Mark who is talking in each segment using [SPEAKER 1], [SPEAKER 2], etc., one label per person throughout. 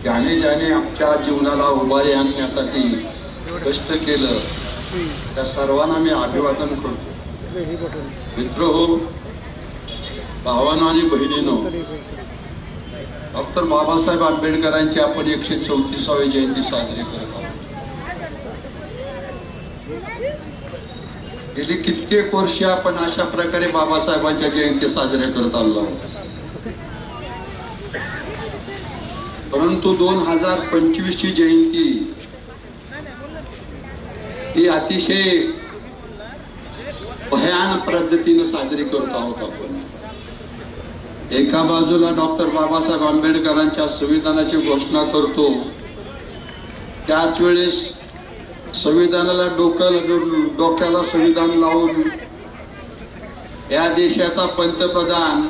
[SPEAKER 1] ज्याने ज्याने आमच्या जीवनाला उभारी आणण्यासाठी कष्ट केलं त्या सर्वांना मी अभिवादन करतो। मित्रहो, भावांनो आणि बहिणींनो, डॉक्टर बाबासाहेब आंबेडकरांची आपण 134वी जयंती साजरी करत आहोत। गेली कित्येक वर्षे आपण अशा प्रकारे बाबासाहेबांच्या जयंती साजऱ्या करत आलो आहोत, परंतु 2025 ची जयंती ही अतिशय भयानक पद्धतीने साजरी करत आहोत आपण। एका बाजूला डॉक्टर बाबासाहेब आंबेडकरांच्या संविधानाची घोषणा करतो, त्याच वेळेस संविधानाला डोक्याला संविधान लावून या देशाचा पंतप्रधान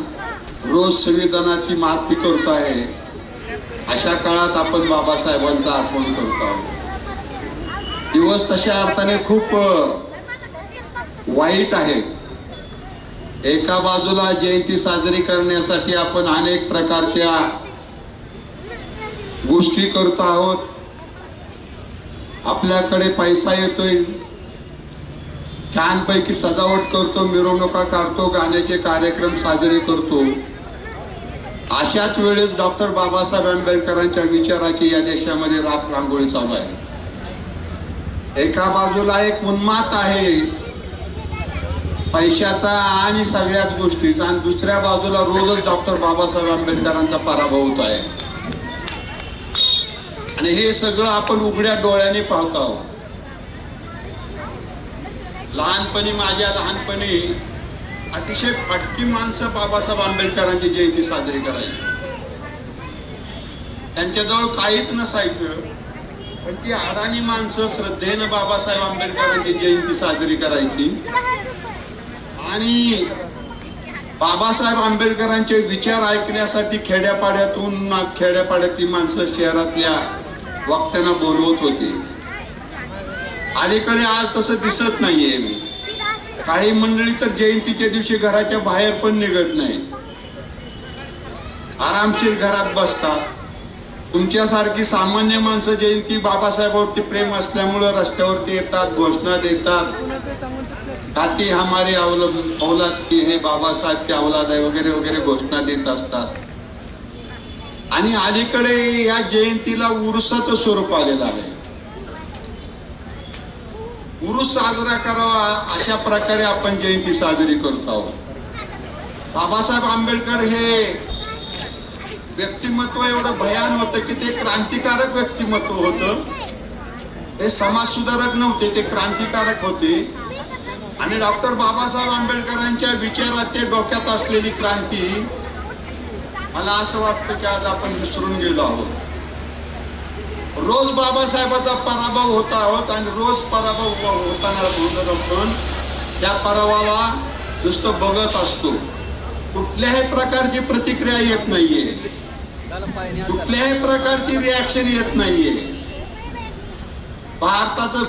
[SPEAKER 1] रोज संविधानाची माती करतो आहे। अशा काळात आपण बाबासाहेबांचा आठवण करतो आहोत। दिवस तशा अर्थाने खूप वाईट आहेत। एका बाजूला जयंती साजरी करण्यासाठी आपण अनेक प्रकारच्या गोष्टी करतो आहोत, आपल्याकडे पैसा येतोय, छानपैकी सजावट करतो, मिरवणुका काढतो, गाण्याचे कार्यक्रम साजरे करतो। अशाच वेळेस डॉक्टर बाबासाहेब आंबेडकरांच्या विचाराची या देशामध्ये राख रांगोळी चालू आहे। एका बाजूला एक उन्माद आहे पैशाचा आणि सगळ्याच गोष्टीचा, आणि दुसऱ्या बाजूला रोजच डॉक्टर बाबासाहेब आंबेडकरांचा पराभव होत आहे, आणि हे सगळं आपण उघड्या डोळ्याने पाहतो आहोत। माझ्या लहानपणी अतिशय फटकी माणसं बाबासाहेब आंबेडकरांची जयंती साजरी करायची। त्यांच्याजवळ काहीच नसायचं, पण ती अडाणी माणसं श्रद्धेनं बाबासाहेब आंबेडकरांची जयंती साजरी करायची, आणि बाबासाहेब आंबेडकरांचे विचार ऐकण्यासाठी खेड्यापाड्यातली माणसं शहरातल्या वक्त्यांना बोलवत होते। अलीकडे आज तसं दिसत नाहीये। मी काही मंडळी तर जयंतीच्या दिवशी घराच्या बाहेर पण निघत नाहीत, आरामशीर घरात बसतात। तुमच्यासारखी सामान्य माणसं जयंती बाबासाहेबांवरती प्रेम असल्यामुळे रस्त्यावरती येतात, घोषणा देतात, ताती हमारे औलाद की है, बाबासाहेब की औलाद आहे वगैरे वगैरे घोषणा देत असतात। आणि अलीकडे या जयंतीला उरुसाचं स्वरूप आलेलं आहे। उरुस साजरा करावा अशा प्रकारे आपण जयंती साजरी करत आहोत। बाबासाहेब आंबेडकर हे व्यक्तिमत्व एवढं भयान होतं की ते क्रांतिकारक व्यक्तिमत्व होतं। ते समाज सुधारक नव्हते, ते क्रांतिकारक होते। आणि डॉक्टर बाबासाहेब आंबेडकरांच्या विचारात डोक्यात असलेली क्रांती मला असं वाटतं की आज आपण विसरून गेलो आहोत। रोज बाबासाहेबांचा पराभव होत आहोत, आणि रोज पराभव होताना आपण त्या पराभवाला नुसतं बघत असतो। कुठल्याही प्रकारची प्रतिक्रिया येत नाहीये, कुठल्याही प्रकारची रिॲक्शन येत नाहीये। भारताचं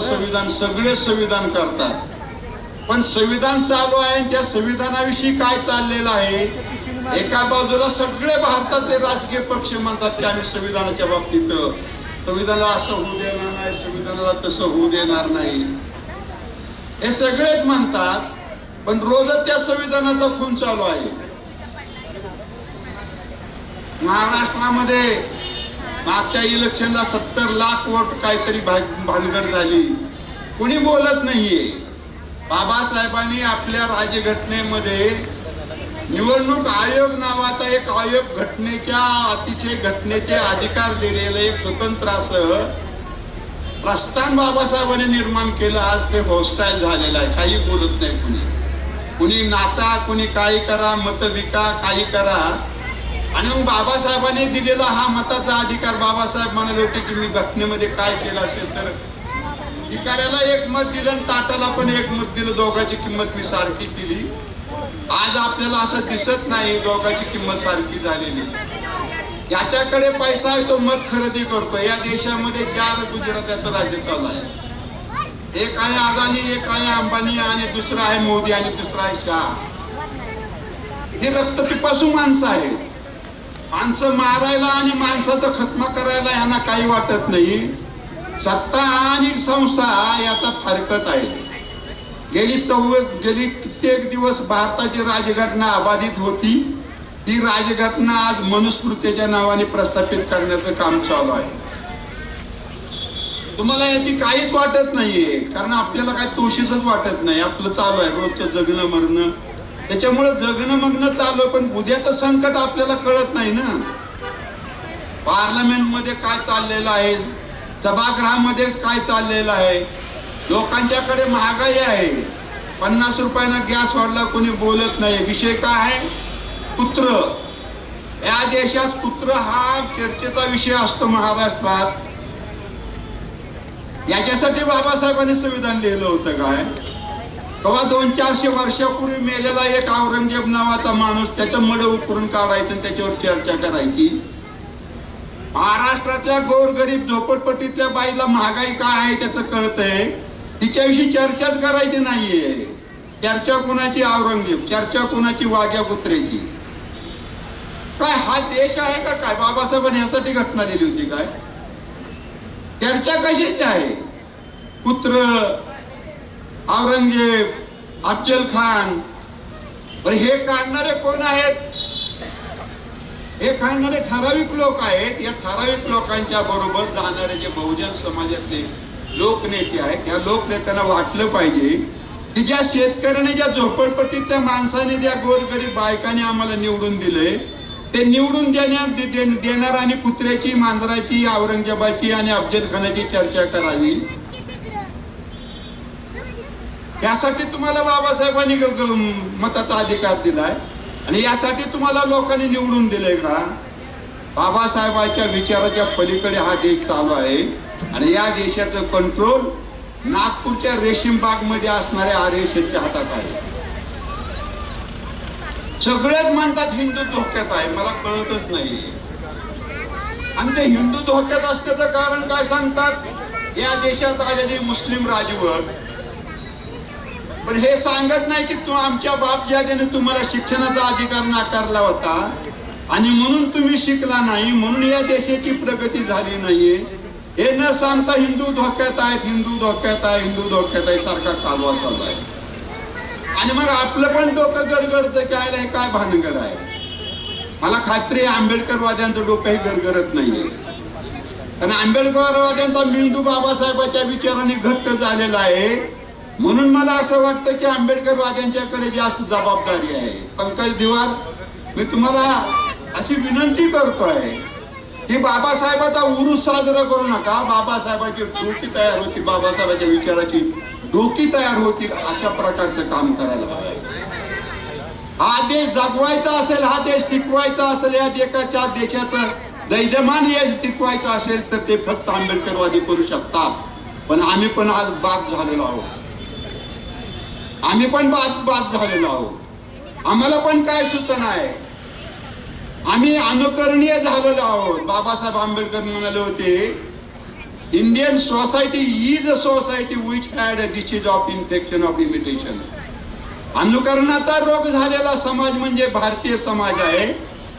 [SPEAKER 1] संविधान सगळे संविधान करतात, पण संविधान चालू आहे, त्या संविधानाविषयी काय चाललेलं आहे? एका बाजूला सगळे भारतातले राजकीय पक्ष म्हणतात की आम्ही संविधानाच्या बाबतीत संविधानाला असं होऊ देणार नाही, संविधानाला तसं होऊ देणार नाही, हे सगळेच म्हणतात, पण रोजच त्या संविधानाचा खून चालू आहे। महाराष्ट्रामध्ये मागच्या इलेक्शनला 70 लाख वोट काहीतरी भानगड झाली, कुणी बोलत नाहीये। बाबासाहेबांनी आपल्या राज्यघटनेमध्ये निवडणूक आयोग नावाचा एक आयोग घटनेचे अधिकार दिलेलं एक स्वतंत्र असं प्रस्थान बाबासाहेबांनी निर्माण केलं। आज ते हॉस्टाईल झालेलं आहे, काही बोलत नाही कुणी नाचा, कुणी काही करा, मत विका, काही करा। आणि मग बाबासाहेबांनी दिलेला हा मताचा अधिकार, बाबासाहेब म्हणाले होते की मी घटनेमध्ये काय केलं असेल तर भिकाऱ्याला एक मत दिलं आणि ताटाला पण एक मत दिलं, दोघांची किंमत मी सारखी केली। आज आपल्याला असं दिसत नाही दोघांची किंमत सारखी झालेली। ज्याच्याकडे पैसा आहे तो मत खरेदी करतो। या देशामध्ये 4 गुजरात्याचं राज्य चालू आहे। एक आहे अदानी, एक आहे अंबानी, आणि दुसरा आहे मोदी, आणि तिसरा आहे शाह। हे रक्तपिपासू माणसं आहेत। माणसं मारायला आणि माणसाचं खत्म करायला यांना काही वाटत नाही. सत्ता आणि संस्था याचा फरकच आहे. गेली कित्येक दिवस भारताची राजघटना अबाधित होती. ती राजघटना आज मनुस्मृतीच्या नावाने प्रस्थापित करण्याचं काम चालू आहे. तुम्हाला याची काहीच वाटत नाहीये, कारण आपल्याला काही तोशीच वाटत नाही. आपलं चालू आहे रोजचं जगणं मरणं, त्याच्यामुळे जगणं मगणं चालू. पण उद्याचं संकट आपल्याला कळत नाही ना. पार्लमेंट मध्ये काय चाललेलं आहे, सभागृहामध्ये काय चाललेलं आहे. लोकांच्याकडे महागाई आहे, 50 रुपयाला गॅस वाढला, कोणी बोलत नाही. विषय काय आहे? कुत्र. या देशात कुत्र हा चर्चेचा विषय असतो महाराष्ट्रात. याच्यासाठी बाबासाहेबांनी संविधान लिहिलं होतं काय? तेव्हा 200-400 वर्षापूर्वी मेलेला एक औरंगजेब नावाचा माणूस, त्याचं मड उकरून काढायचं आणि त्याच्यावर चर्चा करायची. महाराष्ट्रातल्या गोरगरीब झोपडपट्टीतल्या बाईला महागाई काय आहे त्याचं कळतंय, तिच्याविषयी चर्चाच करायची नाहीये. चर्चा कुणाची? औरंगजेब. चर्चा कुणाची? वाघ्या कुत्र्याची. काय हा देश आहे का काय? बाबासाहेबांनी यासाठी घटना लिहिली होती काय? चर्चा कशाची आहे? कुत्र, औरंगजेब, अफजल खान. बरं, हे काढणारे कोण आहेत? हे काढणारे ठराविक लोक आहेत. या ठराविक लोकांच्या बरोबर जाणारे जे बहुजन समाजातले लोकनेते आहेत, त्या लोकनेत्यांना वाटलं पाहिजे की ज्या शेतकऱ्याने, ज्या झोपडपट्टीतल्या माणसाने, ज्या गोरगरीब बायकाने आम्हाला निवडून दिले, ते निवडून देणार आणि कुत्र्याची, मांजराची, औरंगजेबाची आणि अफजल खानाची चर्चा करावी. यासाठी तुम्हाला बाबासाहेबांनी मताचा अधिकार दिलाय आणि यासाठी तुम्हाला लोकांनी निवडून दिलंय का? बाबासाहेबांच्या विचाराच्या पलीकडे हा देश चालू आहे आणि या देशाचं कंट्रोल नागपूरच्या रेशीमबाग मध्ये असणाऱ्या RSSच्या हातात आहे. सगळेच म्हणतात हिंदू धोक्यात आहे. मला कळतच नाही. आणि ते हिंदू धोक्यात असण्याचं कारण काय सांगतात? या देशात आलेली मुस्लिम राजवट. पण हे सांगत नाही की तू आमच्या बापजादेने तुम्हाला शिक्षणाचा अधिकार नाकारला होता आणि म्हणून तुम्ही शिकला नाही, म्हणून या देशाची प्रगती झाली नाहीये. हे न सांगता हिंदू धोक्यात आहेत, हिंदू धोक्यात आहे, हिंदू धोक्यात आहे सारखा कालवा चालू आहे. आणि मग आपलं पण डोकं गरगरतं की आयला हे काय भानगड आहे. मला खात्री आहे आंबेडकरवाद्यांचं डोकंही गरगरत नाहीये, कारण आंबेडकरवाद्यांचा मेंदू बाबासाहेबांच्या विचाराने घट्ट झालेला आहे. म्हणून मला असं वाटतं की आंबेडकरवाद्यांच्याकडे जास्त जबाबदारी आहे. पंकज दिवार, मी तुम्हाला अशी विनंती करतोय की बाबासाहेबाचा उरूस साजरा करू नका. बाबासाहेबांची डोकी तयार होती, बाबासाहेबांच्या विचाराची डोकी तयार होतील अशा प्रकारचं काम करायला हवं. हा देश जगवायचा असेल, हा देश टिकवायचा असेल, या देशाचं दैदमान यश टिकवायचं असेल तर ते फक्त आंबेडकरवादी करू शकतात. पण आम्ही पण आज बाद झालेलो आहोत. आम्ही पण बाद झालेलो आहोत. आम्हाला पण काय सूचना आहे? आम्ही अनुकरणीय झालेलो आहोत. बाबासाहेब आंबेडकर म्हणाले होते, Indian society is a society which had a disease of infection of imitation. अनुकरणाचा रोग झालेला समाज म्हणजे भारतीय समाज आहे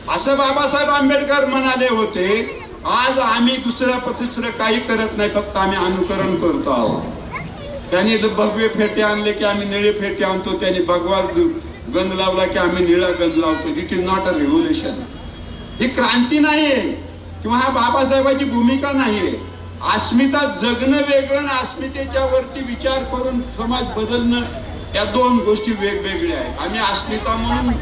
[SPEAKER 1] असं बाबासाहेब आंबेडकर म्हणाले होते. आज आम्ही दुसरं काही करत नाही, फक्त आम्ही अनुकरण करतो आहोत. त्यांनी भगवे फेटे आणले की आम्ही निळे फेटे आणतो, त्यांनी भगवा गंध लावला की आम्ही निळा गंध लावतो. It is not a revolution. ही क्रांती नाहीये किंवा हा बाबासाहेबांची भूमिका नाहीये. अस्मिता जगणं वेगळं आणि अस्मितेच्या वरती विचार करून समाज बदलणं, या दोन गोष्टी वेगवेगळ्या आहेत. आम्ही अस्मिता म्हणून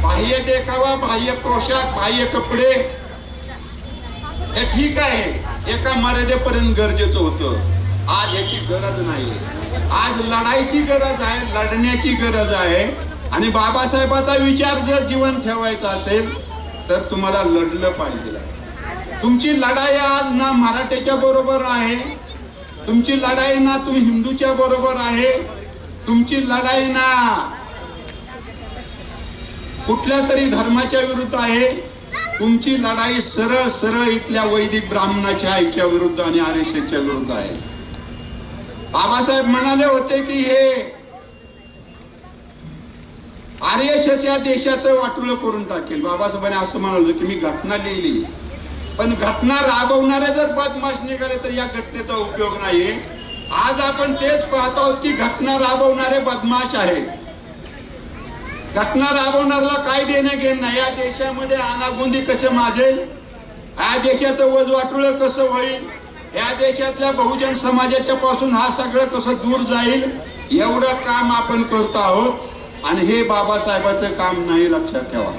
[SPEAKER 1] बाह्य देखावा, बाह्य पोशाख, बाह्य कपडे हे ठीक आहे, एका मर्यादेपर्यंत गरजेचं होतं. आज याची गरज नाही. आज लढाईची गरज आहे, लढण्याची गरज आहे. आणि बाबासाहेबाचा विचार जर जीवन ठेवायचा असेल तर तुम्हाला लढलं पाहिजे. तुमची लढाई आज ना मराठ्याच्या बरोबर आहे, तुमची लढाई ना तुम्ही हिंदूच्या बरोबर आहे, तुमची लढाई ना कुठल्या तरी धर्माच्या विरुद्ध आहे. तुमची लढाई सरळ सरळ इथल्या वैदिक ब्राह्मणाच्या आईच्या विरुद्ध आणि RSSच्या विरुद्ध आहे. बाबासाहेब म्हणाले होते की हे RSS या देशाचं वाटोळं करून टाकेल. बाबासाहेबांनी असं म्हणाल की मी घटना लिहिली, पण घटना राबवणारे जर बदमाश निघाले तर या घटनेचा उपयोग नाही. आज आपण तेच पाहत आहोत की घटना राबवणारे बदमाश आहेत. घटना राबवणाऱ्याला काय देणं घेणं नाही. या देशामध्ये अनागोंदी कसे माजेल, या देशाचं वजवाटोळं कसं होईल, या देशातल्या बहुजन समाजाच्या पासून हा सगळं कसं दूर जाईल, एवढं काम आपण करतो आहोत. आणि हे बाबासाहेबांचं काम नाही, लक्षात ठेवा.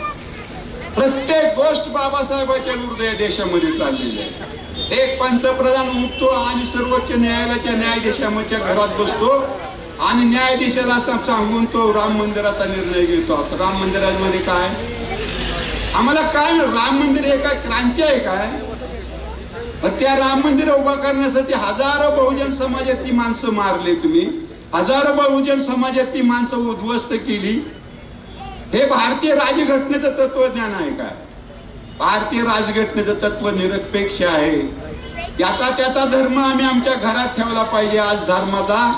[SPEAKER 1] प्रत्येक गोष्ट बाबासाहेबांच्या विरुद्ध या देशामध्ये चाललेली आहे. एक पंतप्रधान उठतो आणि सर्वोच्च न्यायालयाच्या न्यायाधीशाच्या घरात बसतो आणि न्यायाधीशाला सांगून तो राम मंदिराचा निर्णय घेतो. आता राम मंदिरामध्ये काय, आम्हाला काय, राम मंदिर हे काय क्रांती आहे काय? त्या राम मंदिर उभा करण्यासाठी हजारो बहुजन समाजातली माणसं मारले तुम्ही, हजारो बहुजन समाजातली माणसं उद्ध्वस्त केली. हे भारतीय राजघटनेचं तत्वज्ञान आहे काय? भारतीय राजघटनेचं तत्व निरपेक्ष आहे. त्याचा धर्म आम्ही आमच्या घरात ठेवला पाहिजे. आज धर्माला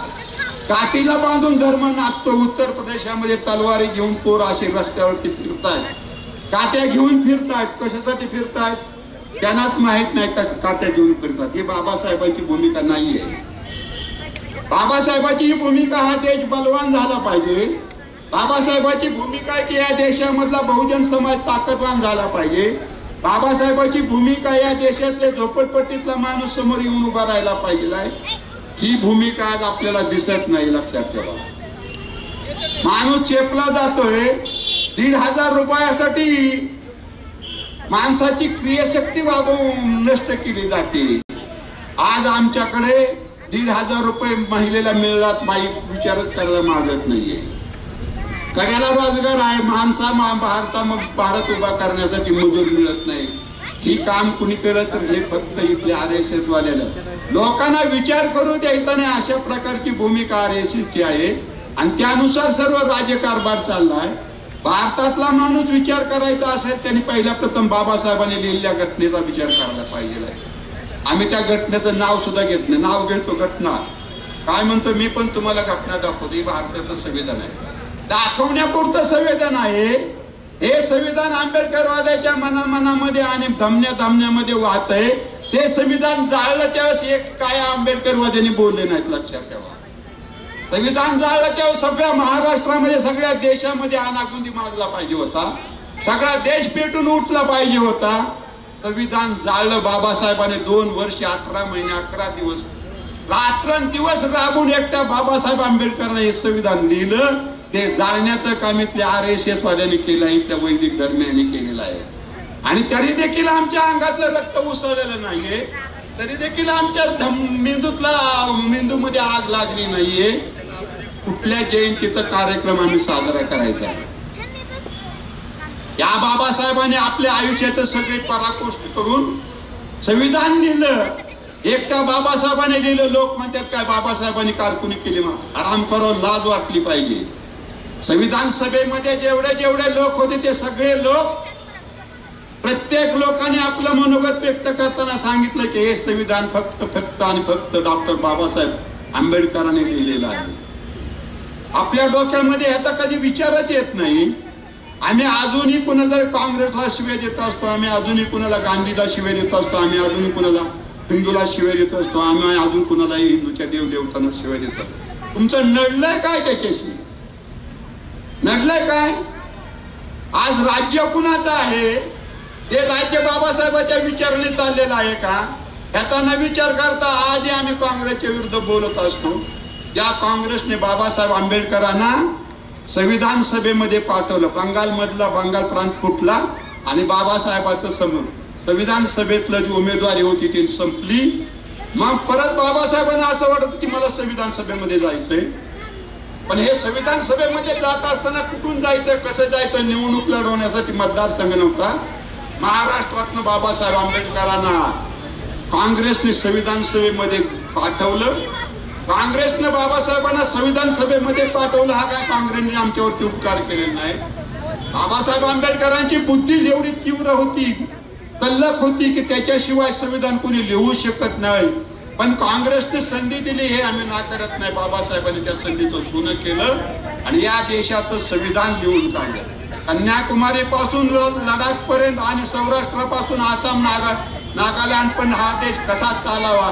[SPEAKER 1] काठीला बांधून धर्म नाचतो. उत्तर प्रदेशामध्ये तलवारी घेऊन पोर असे रस्त्यावरती फिरतायत, काट्या घेऊन फिरतायत. कशासाठी फिरतायत त्यांनाच माहित नाही, काट्या घेऊन फिरतात. ही बाबासाहेबांची भूमिका नाहीये. बाबासाहेबांची ही भूमिका, हा देश बलवान झाला पाहिजे. बाबासाहेबांची भूमिका आहे की या देशामधला बहुजन समाज ताकदवान झाला पाहिजे. बाबासाहेबांची भूमिका या देशातल्या झोपडपट्टीतला माणूस समोर येऊन उभा राहायला पाहिजे. ही भूमिका आज आपल्याला दिसत नाही, लक्षात ठेवा. माणूस चेपला जातोय. 1,500 रुपयासाठी माणसाची क्रियाशक्ती वागवून नष्ट केली जाते. आज आमच्याकडे 1,500 रुपये महिलेला मिळतात, बाई विचारच करायला मागत नाहीये. कड्याला रोजगार आहे, भारत उभा करण्यासाठी मजूर मिळत नाही. ही काम कुणी केलं तर हे फक्त इथले RSS वाल्याला. लोकांना विचार करू द्यायचा नाही. अशा प्रकारची भूमिका RSS ची आहे आणि त्यानुसार सर्व राज्यकारभार चाललाय. भारतातला माणूस विचार करायचा असेल त्यांनी पहिल्या प्रथम बाबासाहेबांनी लिहिलेल्या घटनेचा विचार करायला पाहिजे. आम्ही त्या घटनेचं नाव सुद्धा घेत नाही. नाव घेतो घटना, काय म्हणतो मी पण तुम्हाला घटना दाखवतो. ही भारताचं संविधान आहे, दाखवण्यापुरतं संविधान आहे. हे संविधान आंबेडकरवाद्याच्या मनामध्ये आणि धमन्यामध्ये वाहत आहे. ते संविधान जाळलं त्यावेळेस एक काय आंबेडकरवाद्यांनी बोलले नाहीत, लक्षात ठेवा. संविधान जाळलं त्यावेळेस सगळ्या महाराष्ट्रामध्ये, सगळ्या देशामध्ये अनागोंदी माजला पाहिजे होता. सगळा देश पेटून उठला पाहिजे होता. संविधान जाळलं. बाबासाहेबांनी 2 वर्ष 18 महिने 11 दिवस रात्रंदिवस राबून एकट्या बाबासाहेब आंबेडकरांनी हे संविधान लिहिलं. ते जाळण्याचं काम इथल्या RSS वाल्यांनी केलं आहे, इथल्या वैदिक धर्मियांनी केलेलं आहे. आणि तरी देखील आमच्या अंगातलं रक्त उसळलेलं नाहीये. तरी देखील आमच्या मेंदूमध्ये आग लागली नाहीये. कुठल्या जयंतीचा कार्यक्रम आम्ही साजरा करायचा आहे. या बाबासाहेबांनी आपल्या आयुष्याचं सगळे पराकोष्ट करून संविधान लिहिलं. एकट्या बाबासाहेबांनी लिहिलं. लोक म्हणतात काय बाबासाहेबांनी कारकुनी केली, मग आराम करो, लाज वाटली पाहिजे. संविधान सभेमध्ये जेवढे लोक होते ते सगळे लोक, प्रत्येक लोकांनी आपलं मनोगत व्यक्त करताना सांगितलं की हे संविधान फक्त आणि फक्त डॉक्टर बाबासाहेब आंबेडकरांनी लिहिलेलं आहे. आपल्या डोक्यामध्ये ह्याचा कधी विचारच येत नाही. आम्ही अजूनही कुणाला काँग्रेसला शिव्या देत असतो, आम्ही अजूनही कुणाला गांधीला शिव्या देत असतो, आम्ही अजूनही कुणाला हिंदूला शिव्या देत असतो, आम्ही अजून कुणालाही हिंदूच्या देवदेवतांना शिव्या देतो. तुमचं नडलंय काय त्याच्याशी? नडलंय काय? आज राज्य कुणाचं आहे? ते राज्य बाबासाहेबांच्या विचाराने चाललेलं आहे का? ह्याचा न विचार करता आजही आम्ही काँग्रेसच्या विरुद्ध बोलत असतो. या काँग्रेसने बाबासाहेब आंबेडकरांना संविधान सभेमध्ये पाठवलं. बंगालमधला बंगाल प्रांत फुटला आणि बाबासाहेबांचं संविधान सभेतलं जी उमेदवारी होती ती संपली. मग परत बाबासाहेबांना असं वाटत की मला संविधान सभेमध्ये जायचंय. पण हे संविधान सभेमध्ये जात असताना कुठून जायचं, कसं जायचं, निवडणूक लढवण्यासाठी मतदारसंघ नव्हता. महाराष्ट्रातनं बाबासाहेब आंबेडकरांना काँग्रेसने संविधान सभेमध्ये पाठवलं. काँग्रेसने बाबासाहेबांना संविधान सभेमध्ये पाठवलं. हा काय काँग्रेसने आमच्यावरती उपकार केलेला नाही. बाबासाहेब आंबेडकरांची बुद्धी एवढी तीव्र होती, तल्लख होती की त्याच्याशिवाय संविधान कोणी लिहू शकत नाही. पण काँग्रेसने संधी दिली हे आम्ही नाकारत नाही. बाबासाहेबांनी त्या संधीचं सोनं केलं आणि या देशाचं संविधान लिहून काढलं. कन्याकुमारी पासून लडाख पर्यंत आणि सौराष्ट्रापासून आसाम नागालँड पण हा देश कसा चालावा,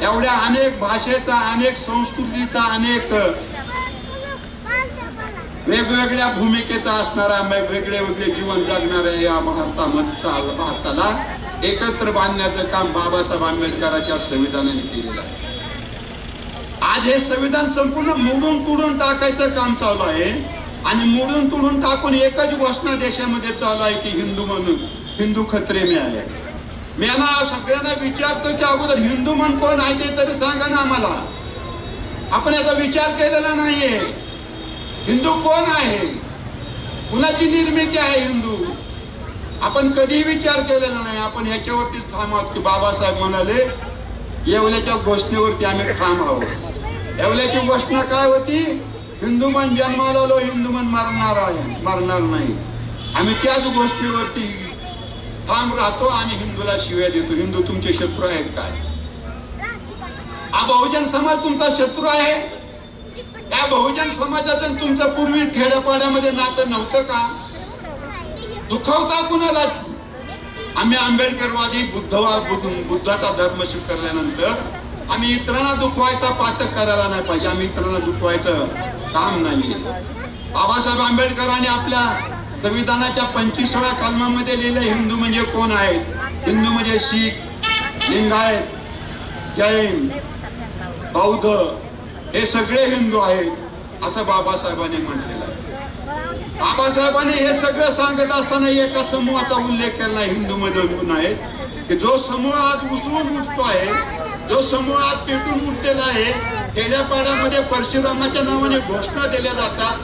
[SPEAKER 1] एवढ्या अनेक भाषेचा, अनेक संस्कृतीचा, अनेक वेगवेगळ्या भूमिकेचा असणारा, वेगळे वेगळे जीवन जगणाऱ्या या भारताला एकत्र बांधण्याचं काम बाबासाहेब आंबेडकरांच्या संविधानाने केलेलं आहे. आज हे संविधान संपूर्ण मोडून तोडून टाकायचं काम चालू आहे आणि मोडून तोडून टाकून एकच घोषणा देशामध्ये चालू आहे की हिंदू म्हणून, हिंदू खतरे में आहे. मी ना सगळ्यांना विचारतो की अगोदर हिंदू म्हणून कोण आहे ते तरी सांगा ना आम्हाला. आपण याचा विचार केलेला नाहीये. हिंदू कोण आहे, कुणाची निर्मिती आहे हिंदू, आपण कधीही विचार केलेला नाही. आपण ह्याच्यावरतीच ठाम आहोत की बाबासाहेब म्हणाले येवल्याच्या घोषणेवरती आम्ही ठाम आहोत. येवल्याची घोषणा काय होती? हिंदू मन जन्माला आलो, हिंदू मन मरणार नाही. आम्ही त्याच घोषणेवरती ठाम राहतो आणि हिंदूला शिव्या देतो. हिंदू तुमचे शत्रू आहेत काय? हा बहुजन समाज तुमचा शत्रू आहे? त्या बहुजन समाजाचं तुमचं पूर्वी खेड्यापाड्यामध्ये नातं नव्हतं का? दुखवता कुणाला? आम्ही आंबेडकरवादी बुद्धाचा धर्म स्वीकारल्यानंतर आम्ही इतरांना दुखवायचा पातक करायला नाही पाहिजे. आम्ही इतरांना दुखवायचं काम नाहीये. बाबासाहेब आंबेडकरांनी आपल्या संविधानाच्या 25व्या कलमामध्ये लिहिलं हिंदू म्हणजे कोण आहेत. हिंदू म्हणजे शीख, लिंगायत, जैन, बौद्ध हे सगळे हिंदू आहेत असं बाबासाहेबांनी म्हटलेलं आहे. बाबासाहेबांनी हे सगळं सांगत असताना एका समूहाचा उल्लेख केला हिंदू मध्ये म्हणून आहे की जो समूह आज उसळून उठतो आहे, जो समूह आज पेटून उठलेला आहे. खेड्यापाड्यामध्ये परशुरामाच्या नावाने घोषणा दिल्या जातात.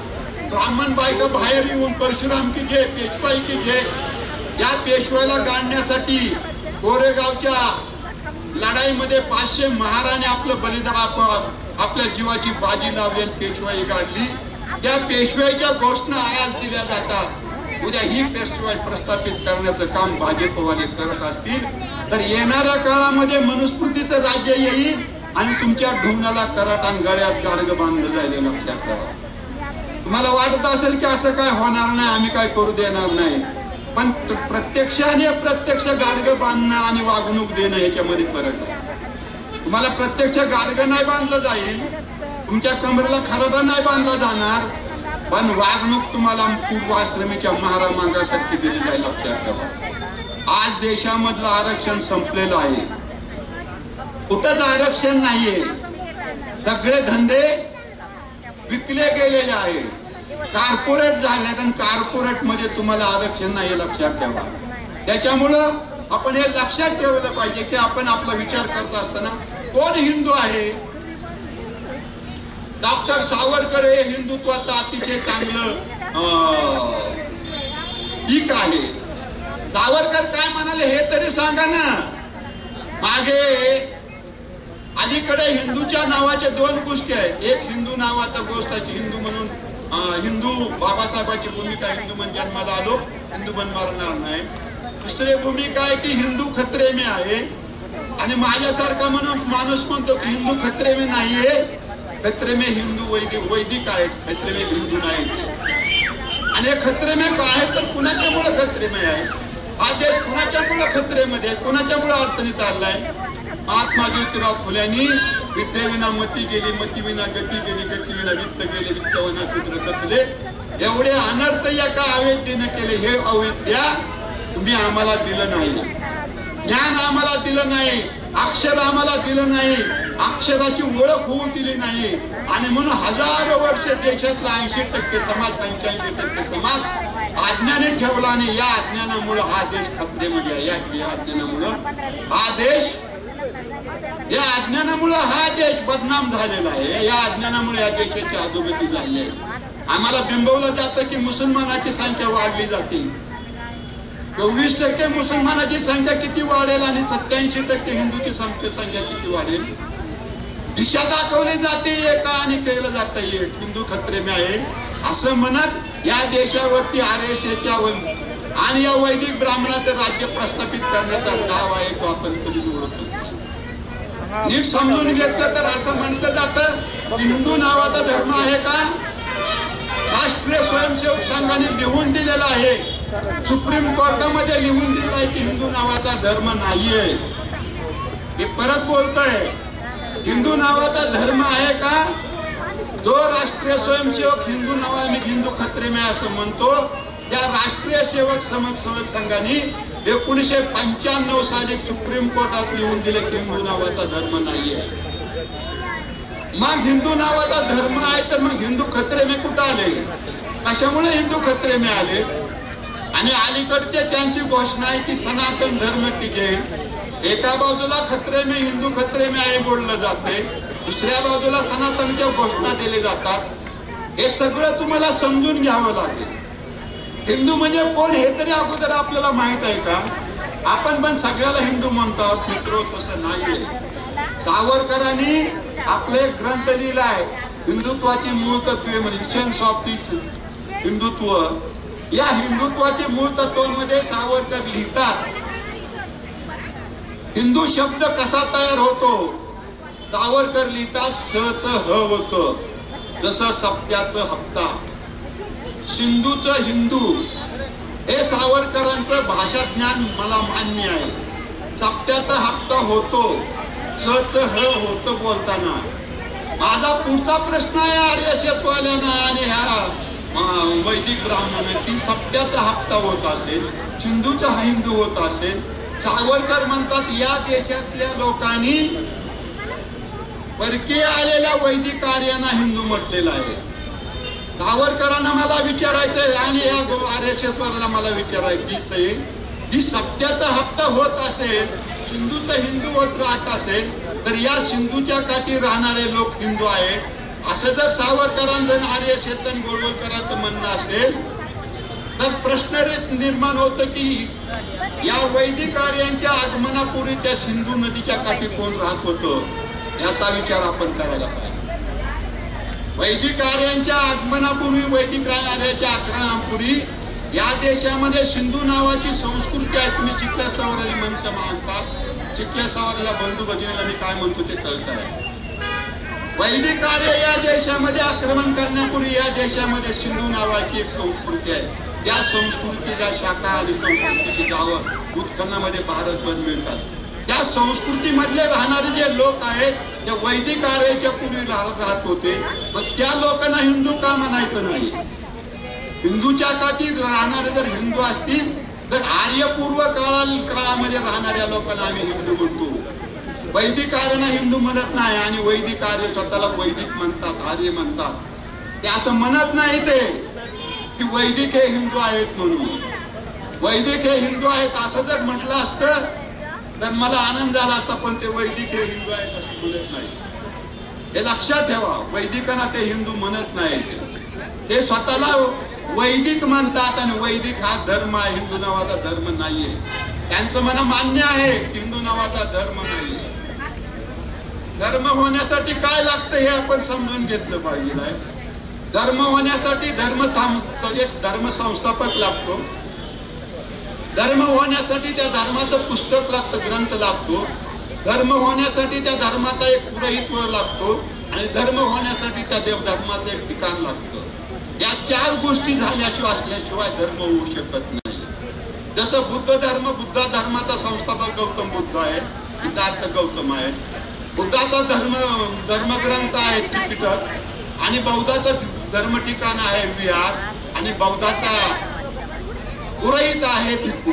[SPEAKER 1] ब्राह्मण बायका बाहेर येऊन परशुराम की जय, पेशवाई की जय, या पेशवाईला गाडण्यासाठी कोरेगावच्या लढाईमध्ये 500 महाराणे आपलं बलिदान, आपल्या जीवाची बाजी लावली आणि पेशवाई काढली. त्या पेशवाईच्या घोषणा आज दिल्या जातात. उद्या ही पेशवाई प्रस्थापित करण्याचं काम भाजपवाले करत असतील तर येणाऱ्या काळामध्ये मनुस्मृतीचं राज्य येईल आणि तुमच्या ढोंगणाला कराटांग गळ्यात गाडगं बांधलं जाईल. लक्षात ठेवा. तुम्हाला वाटत असेल की असं काय होणार नाही, आम्ही काय करू देणार नाही, पण प्रत्यक्ष आणि अप्रत्यक्ष गाडगं बांधणं आणि वागणूक देणं याच्यामध्ये फरक आहे. तुम्हाला प्रत्यक्ष गाडगं नाही बांधलं जाईल, तुमच्या कमरेला खराडा नाही बांधला जाणार, पण वागणूक तुम्हाला पूर्वाश्रमीच्या महारामांगासारखी दिली जाईल. लक्षात ठेवा. आज देशामधलं आरक्षण संपलेलं आहे. कुठंच आरक्षण नाहीये. सगळे धंदे विकले गेलेले आहेत, कॉर्पोरेट झाले आणि कॉर्पोरेट मध्ये तुम्हाला आरक्षण नाही. लक्षात ठेवा. त्याच्यामुळं आपण हे लक्षात ठेवलं पाहिजे की आपण आपला विचार करत असताना कोण हिंदू आहे. डॉक्टर सावरकर हे हिंदुत्वाचं अतिशय चांगलं पीक आहे. सावरकर काय म्हणाले हे तरी सांगा ना. मागे अलीकडे हिंदूच्या नावाच्या 2 गोष्टी आहेत. एक हिंदू नावाचा गोष्ट आहे की हिंदू म्हणून हिंदू बाबासाहेबांची भूमिका हिंदू म्हणून जन्माला आलो, हिंदू म्हणून मरणार नाही. दुसरी भूमिका आहे की हिंदू खतरे में आहे आणि माझ्यासारखा म्हणून माणूस म्हणतो की हिंदू खतरे में नाहीये, खतरे में हिंदू वैदिक आहेत, खतरे में हिंदू नाही. आणि हे खतरे में काय आहे तर कुणाच्यामुळे खतरे में आहे. हा देश कुणाच्यामुळे खतरेमध्ये, कुणाच्यामुळे अडचणीत आलाय. महात्मा ज्योतिराव फुल्यांनी विद्येविना मती गेली, मतीविना गती गेली, गतीविना वित्त गेले, वित्तविना शूद्र कचले. एवढे अनर्थ एका अवैधतेने केले. हे अवैद्या तुम्ही आम्हाला दिलं नाही, ज्ञान आम्हाला दिलं नाही, अक्षर आम्हाला दिलं नाही, अक्षराची ओळख होऊ दिली नाही. आणि म्हणून हजारो वर्ष देशातला 80% समाज, 85% समाज अज्ञानी ठेवला आणि या अज्ञानामुळे हा देश खतरेमध्ये आहे. या अज्ञानामुळे हा देश, या अज्ञानामुळे हा देश बदनाम झालेला आहे. या अज्ञानामुळे या देशाची अधोगती झाली आहे. आम्हाला बिंबवलं जातं की मुसलमानाची संख्या वाढली जाते. 24% मुसलमानाची संख्या किती वाढेल आणि 87% हिंदूची संख्या किती वाढेल. दिशा दाखवली जाते एका आणि केलं जातं एक. हिंदू खतरे में आहे असं म्हणत या देशावरती RSAच्या आणि या वैदिक ब्राह्मणाचं राज्य प्रस्थापित करण्याचा दावा आहे तो आपण कधी ओळखतो. नीट समजून घेतलं तर असं म्हटलं जातं की हिंदू नावाचा धर्म आहे का? राष्ट्रीय स्वयंसेवक संघाने लिहून दिलेला आहे, सुप्रीम कोर्टामध्ये लिहून दिलं आहे की हिंदू नावाचा धर्म नाहीये. मी परत बोलतोय, हिंदू नावाचा धर्म आहे का? जो राष्ट्रीय स्वयंसेवक हिंदू नावा मी हिंदू खत्रे में असं म्हणतो, त्या राष्ट्रीय सेवक संघाने 1995 साली सुप्रीम कोर्टात लिहून दिले की हिंदू नावाचा धर्म नाहीये. मग हिंदू नावाचा धर्म आहे तर मग हिंदू खत्रे में कुठं आले? कशामुळे हिंदू खत्रे में आले? आणि अलीकडचे त्यांची घोषणा आहे की सनातन धर्म टिकेल. एका बाजूला खत्रे में हिंदू खत्रे में आहे बोललं जाते, दुसऱ्या बाजूला सनातनच्या घोषणा दिले जातात. हे सगळं तुम्हाला समजून घ्यावं लागेल. हिंदू म्हणजे कोण हे तरी अगोदर आपल्याला माहित आहे का? आपण पण सगळ्याला हिंदू म्हणतात मित्र, तसं नाहीये. सावरकरांनी आपले ग्रंथ लिहिलाय, हिंदुत्वाची मूळ तत्वे म्हणजे इसेन्स ऑफ दिस हिंदुत्व. या हिंदुत्वाची मूळ तत्वामध्ये सावरकर लिहितात, हिंदू शब्द कसा तयार होतो. सावरकर लिहितात स च ह होतं, जसं सप्त्याचं हप्ता. सिंधूचं हिंदू हे सावरकरांचं भाषा ज्ञान मला मान्य आहे. सप्त्याचा हप्ता होतो, च च ह होतं बोलताना. माझा पुढचा प्रश्न आहे आर्यशेतवाल्यांना आणि ह्या वैदिक ब्राह्मणांना की सप्त्याचा हप्ता होत असेल, सिंधूचा हिंदू होत असेल. सावरकर म्हणतात या देशातल्या लोकांनी परकीय आलेल्या वैदिक आर्यांना हिंदू म्हटलेलं आहे. सावरकरांना मला विचारायचंय आणि या आर्यशेतवाल्याला मला विचारायचं आहे की सप्त्याचा हप्ता होत असेल, सिंधूचा हिंदू होत राहत असेल तर या सिंधूच्या काठी राहणारे लोक हिंदू आहेत असं जर सावरकरांचं आर्यशेतन गोळवलकरांचं म्हणणं असेल तर प्रश्न निर्माण होतं की या वैदिक आर्यांच्या आगमनापूर्वी त्या सिंधू नदीच्या काठी कोण राहत होतं याचा विचार आपण करायला पाहिजे. वैदिक आर्यांच्या आगमनापूर्वी, वैदिक आर्यांच्या आक्रमणापूर्वी या देशामध्ये सिंधू नावाची संस्कृती आहे. तुम्ही चिखल्या सवाराला माणसं माणसात, चिखल्या सवाराला बंधू भगिनीला मी काय म्हणतो ते कळत आहे. वैदिक आर्य या देशामध्ये आक्रमण करण्यापूर्वी या देशामध्ये सिंधू नावाची एक संस्कृती आहे. त्या संस्कृतीच्या शाखा आणि संस्कृतीची गावं उत्खननामध्ये भारतभर मिळतात. त्या संस्कृतीमधले राहणारे जे लोक आहेत ते वैदिक आर्याच्या पूर्वी राहत होते. मग त्या लोकांना हिंदू का म्हणायचं नाही? हिंदूच्या काठी राहणारे जर हिंदू असतील तर आर्यपूर्व काळामध्ये राहणाऱ्या लोकांना आम्ही हिंदू म्हणतो. वैदिक आर्यांना हिंदू म्हणत नाही आणि वैदिक आर्य स्वतःला वैदिक म्हणतात, आर्य म्हणतात. ते असं म्हणत नाही ते की वैदिक हे हिंदू आहेत म्हणून. वैदिक हे हिंदू आहेत असं जर म्हटलं असतं तर मला आनंद झाला असता, पण ते वैदिक हे हिंदू आहेत असं बोलत नाही. हे लक्षात ठेवा, वैदिकांना ते हिंदू म्हणत नाही. ते स्वतःला वैदिक म्हणतात आणि वैदिक हा धर्म आहे, हिंदू नावाचा धर्म नाहीये. त्यांचं मला मान्य आहे हिंदू नावाचा धर्म नाहीये. धर्म होण्यासाठी काय लागतं हे आपण समजून घेतलं पाहिजे. धर्म होण्यासाठी एक धर्म संस्थापक लागतो. धर्म होण्यासाठी त्या धर्माचं पुस्तक लागतं, ग्रंथ लागतो. धर्म होण्यासाठी त्या धर्माचा एक पुरोहित लागतो आणि धर्म होण्यासाठी त्या धर्माचं एक ठिकाण लागतं. या चार गोष्टी झाल्याशिवाय असल्याशिवाय धर्म होऊ शकत नाही. जसं बुद्ध धर्माचा संस्थापक गौतम बुद्ध आहे, सिद्धार्थ गौतम आहे. बुद्धाचा धर्मग्रंथ आहे त्रिपिटक आणि बौद्धाचं धर्म ठिकाण आहे विहार आणि बौद्धाचा पुरोहित आहे भिक्खू.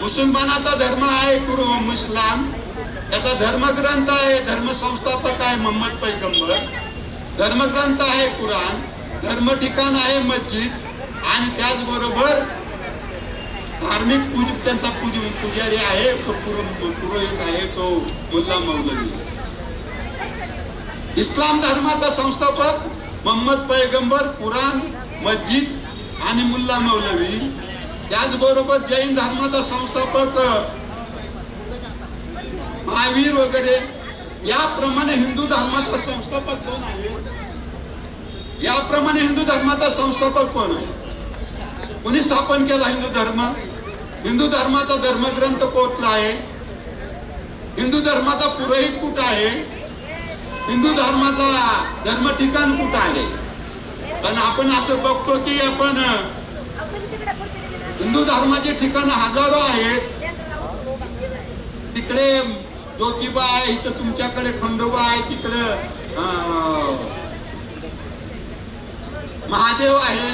[SPEAKER 1] मुसलमानाचा धर्म आहे इस्लाम, त्याचा धर्मग्रंथ आहे, धर्मसंस्थापक आहे मोहम्मद पैगंबर. धर्मग्रंथ आहे कुराण, धर्म ठिकाण आहे मस्जिद आणि त्याचबरोबर धार्मिक त्यांचा पुजारी आहे तो पुरोहित आहे तो मुल्ला मौलवी. इस्लाम धर्माचा संस्थापक मोहम्मद पैगंबर, कुराण, मस्जिद आणि मुल्ला मौलवी. त्याचबरोबर जैन धर्माचा संस्थापक महावीर वगैरे. याप्रमाणे हिंदू धर्माचा संस्थापक कोण आहे? याप्रमाणे हिंदू धर्माचा संस्थापक कोण आहे? कोणी स्थापन केला हिंदू धर्म? हिंदू धर्माचा धर्मग्रंथ कोणता आहे? हिंदू धर्माचा पुरोहित कुठं आहे? हिंदू धर्माचा धर्म ठिकाण कुठं आहे? पण आपण असं बघतो की आपण हिंदू धर्माचे ठिकाण हजारो आहेत. तिकडे ज्योतिबा आहे, इथं तुमच्याकडे खंडोबा आहे, तिकडे महादेव आहे.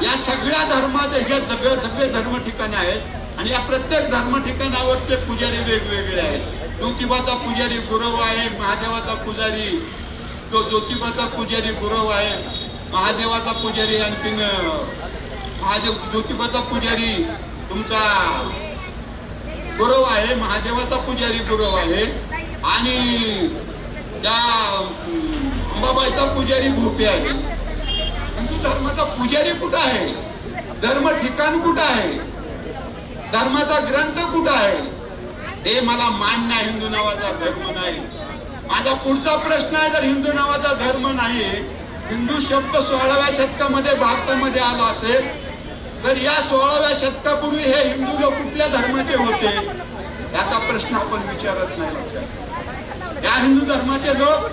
[SPEAKER 1] या सगळ्या धर्माचे हे सगळे धर्म ठिकाणे आहेत आणि या प्रत्येक धर्म ठिकाणावरचे पुजारी वेगवेगळे आहेत. ज्योतिबाचा पुजारी गुरव आहे, महादेवाचा पुजारी ज्योतिबाचा पुजारी गुरव आहे, महादेवाचा पुजारी आणखीन ज्योतिबाचा पुजारी तुमचा गुरव आहे, महादेवाचा पुजारी गुरव आहे आणि त्या अंबाबाईचा पुजारी भोपे आहे. हिंदू धर्माचा पुजारी कुठं आहे? धर्म ठिकाण कुठं आहे? धर्माचा ग्रंथ कुठं आहे? हे मला मान्य आहे. हिंदू नावाचा धर्म नाही. माझा पुढचा प्रश्न आहे, जर हिंदू नावाचा धर्म नाही, हिंदू शब्द 16व्या शतकामध्ये भारतामध्ये आला असेल तर या 16व्या शतकापूर्वी हे हिंदू लोक कुठल्या धर्माचे होते याचा प्रश्न आपण विचारत नाही. या हिंदू धर्माचे लोक,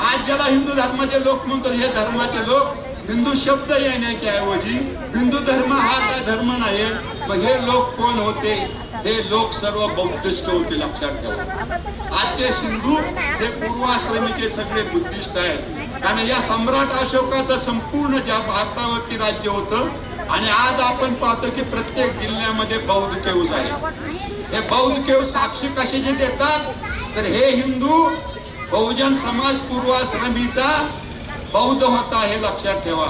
[SPEAKER 1] आज ज्याला हिंदू धर्माचे लोक म्हणतात, हे धर्माचे लोक हिंदू शब्द येण्याच्या ऐवजी हिंदू धर्म हा काय धर्म नाही. मग हे लोक कोण होते? हे लोक सर्व बौद्धिस्ट होते, लक्षात ठेवा. आजचे हिंदू हे पूर्वाश्रमीचे सगळे बुद्धिस्ट आहेत. कारण या सम्राट अशोकाचं संपूर्ण ज्या भारतावरती राज्य होतं आणि आज आपण पाहतो की प्रत्येक जिल्ह्यामध्ये बौद्ध केव्ज आहे. हे बौद्ध केव्ज साक्षी कशाचे देतात? तर हे हिंदू बहुजन समाज पूर्वाश्रमीचा बौद्ध होता, हे लक्षात ठेवा.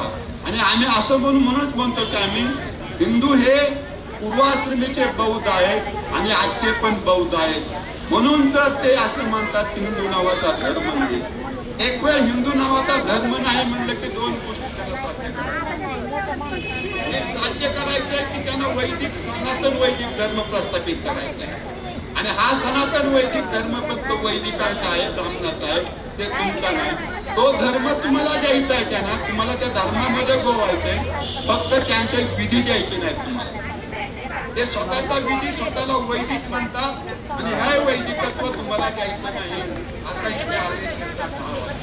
[SPEAKER 1] आणि आम्ही असं म्हणूनच म्हणतो की आम्ही हिंदू हे पूर्वाश्रमीचे बौद्ध आहेत आणि आजचे पण बौद्ध आहेत. म्हणून तर ते असं म्हणतात की हिंदू नावाचा धर्म नाही. एक वेळ हिंदू नावाचा धर्म नाही म्हणलं की दोन गोष्टी त्याला साध्य करायच्या. एक साध्य करायचंय की त्यांना वैदिक सनातन वैदिक धर्म प्रस्थापित करायचा आहे आणि हा सनातन वैदिक धर्म फक्त वैदिकांचा आहे, ब्राह्मणाचा आहे, ते तुमचा नाही. तो धर्म तुम्हाला द्यायचा आहे. त्यांना तुम्हाला त्या धर्मामध्ये गोवायचंय, फक्त त्यांच्या विधी द्यायचे नाहीत तुम्हाला. ते स्वतःचा विधी स्वतःला वैदिक म्हणतात आणि हे वैदिकत्व तुम्हाला द्यायचं नाही, असा इथल्या आर्यशांचा भाव आहे.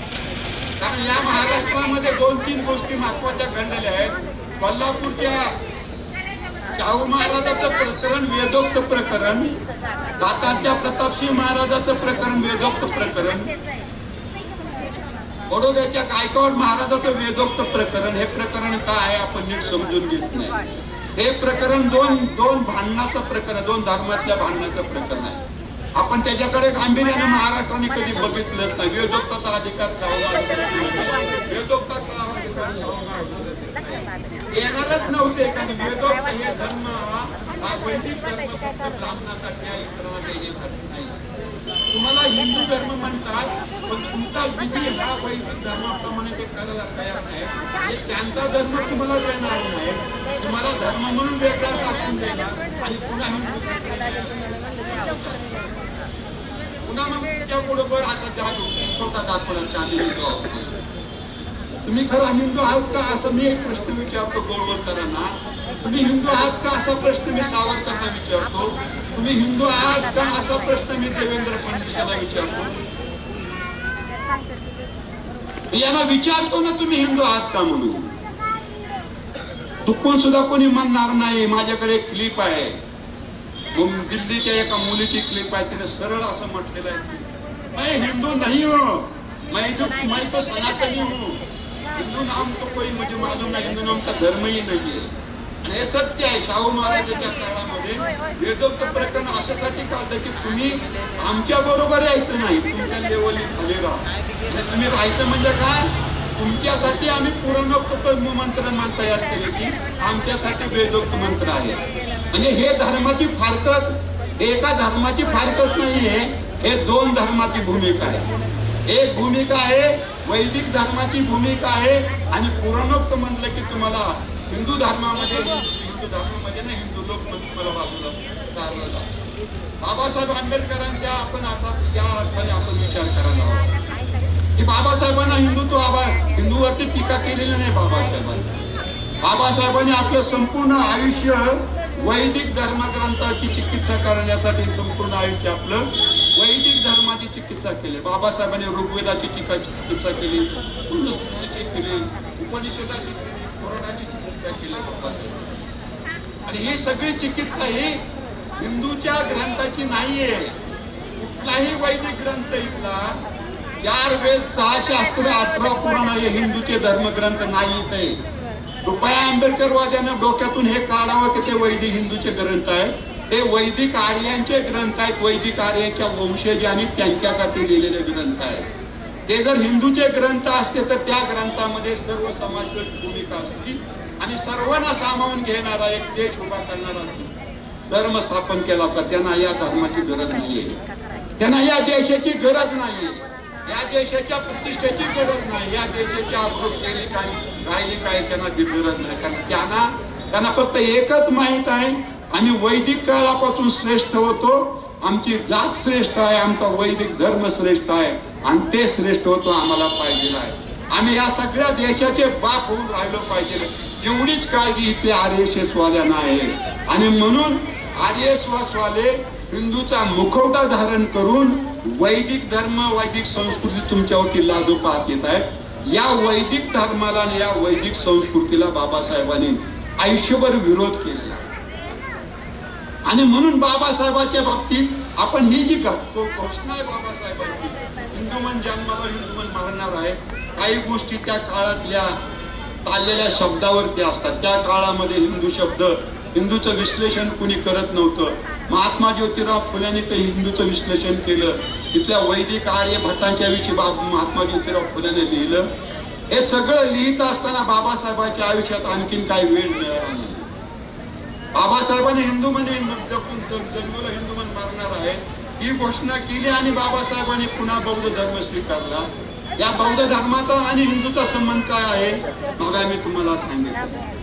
[SPEAKER 1] कारण या महाराष्ट्रामध्ये 2-3 गोष्टी महत्वाच्या घडलेल्या आहेत. कोल्हापूरच्या शाहू महाराजाचं प्रकरण वेदोक्त प्रकरण, सातारच्या प्रतापसिंह महाराजाचं प्रकरण वेदोक्त प्रकरण, बडोद्याच्या गायकवाड महाराजाचं वेदोक्त प्रकरण. हे प्रकरण काय आहे आपण नीट समजून घेत नाही. हे प्रकरण दोन भांडणाचं प्रकरण, दोन धर्मातल्या भांडणाचं प्रकरण आहे. आपण त्याच्याकडे गांभीर्याने महाराष्ट्राने कधी बघितलंच नाही. वेदोक्ताचा अधिकार वेदोक्ताचा अधिकार येणारच नव्हते. कारण वेदोक्त हे धर्म हा वैदिक धर्म फक्त ब्राह्मणासाठी आहे, इतरांना देण्यासाठी नाही. तुम्हाला हिंदू धर्म म्हणतात पण तुमचा विधी हा वैदिक धर्माप्रमाणे ते करायला तयार नाही. हे त्यांचा धर्म तुम्हाला देणार नाही, तुम्हाला धर्म म्हणून वेगळा टाकून देणार आणि पुन्हा हिंदू पुन्हा मग तुमच्या बरोबर असा जादू छोटा दाखवला चांदी हिंदू आहोत. तुम्ही खरा हिंदू आहात का असं मी एक प्रश्न विचारतो गोळवलकरांना. तुम्ही हिंदू आहात का असा प्रश्न मी सावरकरांना विचारतो. तुम्ही हिंदू आहात का असा प्रश्न मी देवेंद्र फडणवीसाला विचारतो. यांना विचारतो ना तुम्ही हिंदू आहात का म्हणून. चुकून सुद्धा कोणी म्हणणार नाही. माझ्याकडे एक क्लिप आहे, दिल्लीच्या एका मुलीची क्लिप आहे. तिने सरळ असं म्हटलेलं आहे, मैं हिंदू नहीं हूँ, मैं तो सनातनी हूँ. हिंदू नाम तो कोई मुझे मालूम नहीं, हिंदू नाम का धर्म ही नहीं है. आणि हे सत्य आहे. शाहू महाराजांच्या काळामध्ये वेदोक्त प्रकरण अशासाठी काढलं की तुम्ही आमच्या बरोबर यायचं नाही, तुमच्या लेवलनी खाली राहा. आणि तुम्ही राहायचं म्हणजे काय, तुमच्यासाठी आम्ही पुराणोक्त मंत्र तयार केले की आमच्यासाठी वेदोक्त मंत्र आहे. म्हणजे हे धर्माची फारकत एका धर्माची फारकत नाही आहे, हे दोन धर्माची भूमिका आहे. एक भूमिका आहे वैदिक धर्माची भूमिका आहे आणि पुराणोक्त म्हटलं की तुम्हाला हिंदू धर्मामध्ये ना हिंदू लोक तुम्हाला बाजूला सारलं जातं. बाबासाहेब आंबेडकरांच्या आपण असा या अर्थाने आपण विचार करायला हवा की बाबासाहेबांना हिंदूवरती टीका केलेली नाही. बाबासाहेबांनी आपलं संपूर्ण आयुष्य वैदिक धर्मग्रंथाची चिकित्सा करण्यासाठी संपूर्ण आयुष्य आपलं वैदिक चिकित्सा केली, बाबासाहेबांनी ऋग्वेदाची चिकित्सा केली, मनुस्मृतीची केली, उपनिषदाची केली, पुराणाची चिकित्सा केली बाबासाहेब. आणि ही सगळी चिकित्सा ही हिंदूच्या ग्रंथाची नाहीये. कुठलाही वैदिक ग्रंथ इथला 4 वेद 6 शास्त्र 18 पुराण हे हिंदूचे धर्मग्रंथ नाही. ते कृपया आंबेडकरवाद्यांना डोक्यातून हे काढावं की ते वैदिक हिंदूचे ग्रंथ आहे. ते वैदिक आर्यांचे ग्रंथ आहेत. वैदिक आर्यांच्या वंशजांनी त्यांच्यासाठी लिहिलेले ग्रंथ आहेत. ते जर हिंदूचे ग्रंथ असते तर त्या ग्रंथामध्ये सर्व समाजवादी भूमिका असती आणि सर्वांना सामावून घेणारा एक देश उभा करणारा धर्म स्थापन केला होता. त्यांना या धर्माची गरज नाहीये, त्यांना या देशाची गरज नाहीये, या देशाच्या प्रतिष्ठेची गरज नाही, या देशाची आबरू केली काय राहिली काय त्यांना गरज नाही. कारण त्यांना फक्त एकच माहित आहे, आम्ही वैदिक काळापासून श्रेष्ठ होतो, आमची जात श्रेष्ठ आहे, आमचा वैदिक धर्म श्रेष्ठ आहे आणि ते श्रेष्ठ होतो आम्हाला पाहिजे आहे. आम्ही या सगळ्या देशाचे बाप होऊन राहिलो पाहिजे एवढीच काळजी इथल्या आर्यशेषवाल्यांना आहे. आणि म्हणून आर्यशेषवाले हिंदूचा मुखवटा धारण करून वैदिक धर्म वैदिक संस्कृती तुमच्यावरती लादू पाहत येत आहेत. या वैदिक धर्माला आणि या वैदिक संस्कृतीला बाबासाहेबांनी आयुष्यभर विरोध केलेला आणि म्हणून बाबासाहेबांच्या बाबतीत आपण ही जी घोषणा आहे बाबासाहेबांची, हिंदू मन जन्माला हिंदू मन मरणार आहे, काही गोष्टी त्या काळातल्या चाललेल्या शब्दावरती असतात. त्या काळामध्ये हिंदू शब्द हिंदूचं विश्लेषण कुणी करत नव्हतं. महात्मा ज्योतिराव फुल्यांनी ते हिंदूचं विश्लेषण केलं. तिथल्या वैदिक आर्य भट्टांच्या विषयी महात्मा ज्योतिराव फुल्यांनी लिहिलं. हे सगळं लिहित असताना बाबासाहेबांच्या आयुष्यात आणखीन काही वेळ मिळाला नाही. बाबासाहेबांनी हिंदू मन जन्मला हिंदू मन मारणार आहे ही घोषणा केली आणि बाबासाहेबांनी पुन्हा बौद्ध धर्म स्वीकारला. या बौद्ध धर्माचा आणि हिंदूचा संबंध काय आहे मग मी तुम्हाला सांगितलं.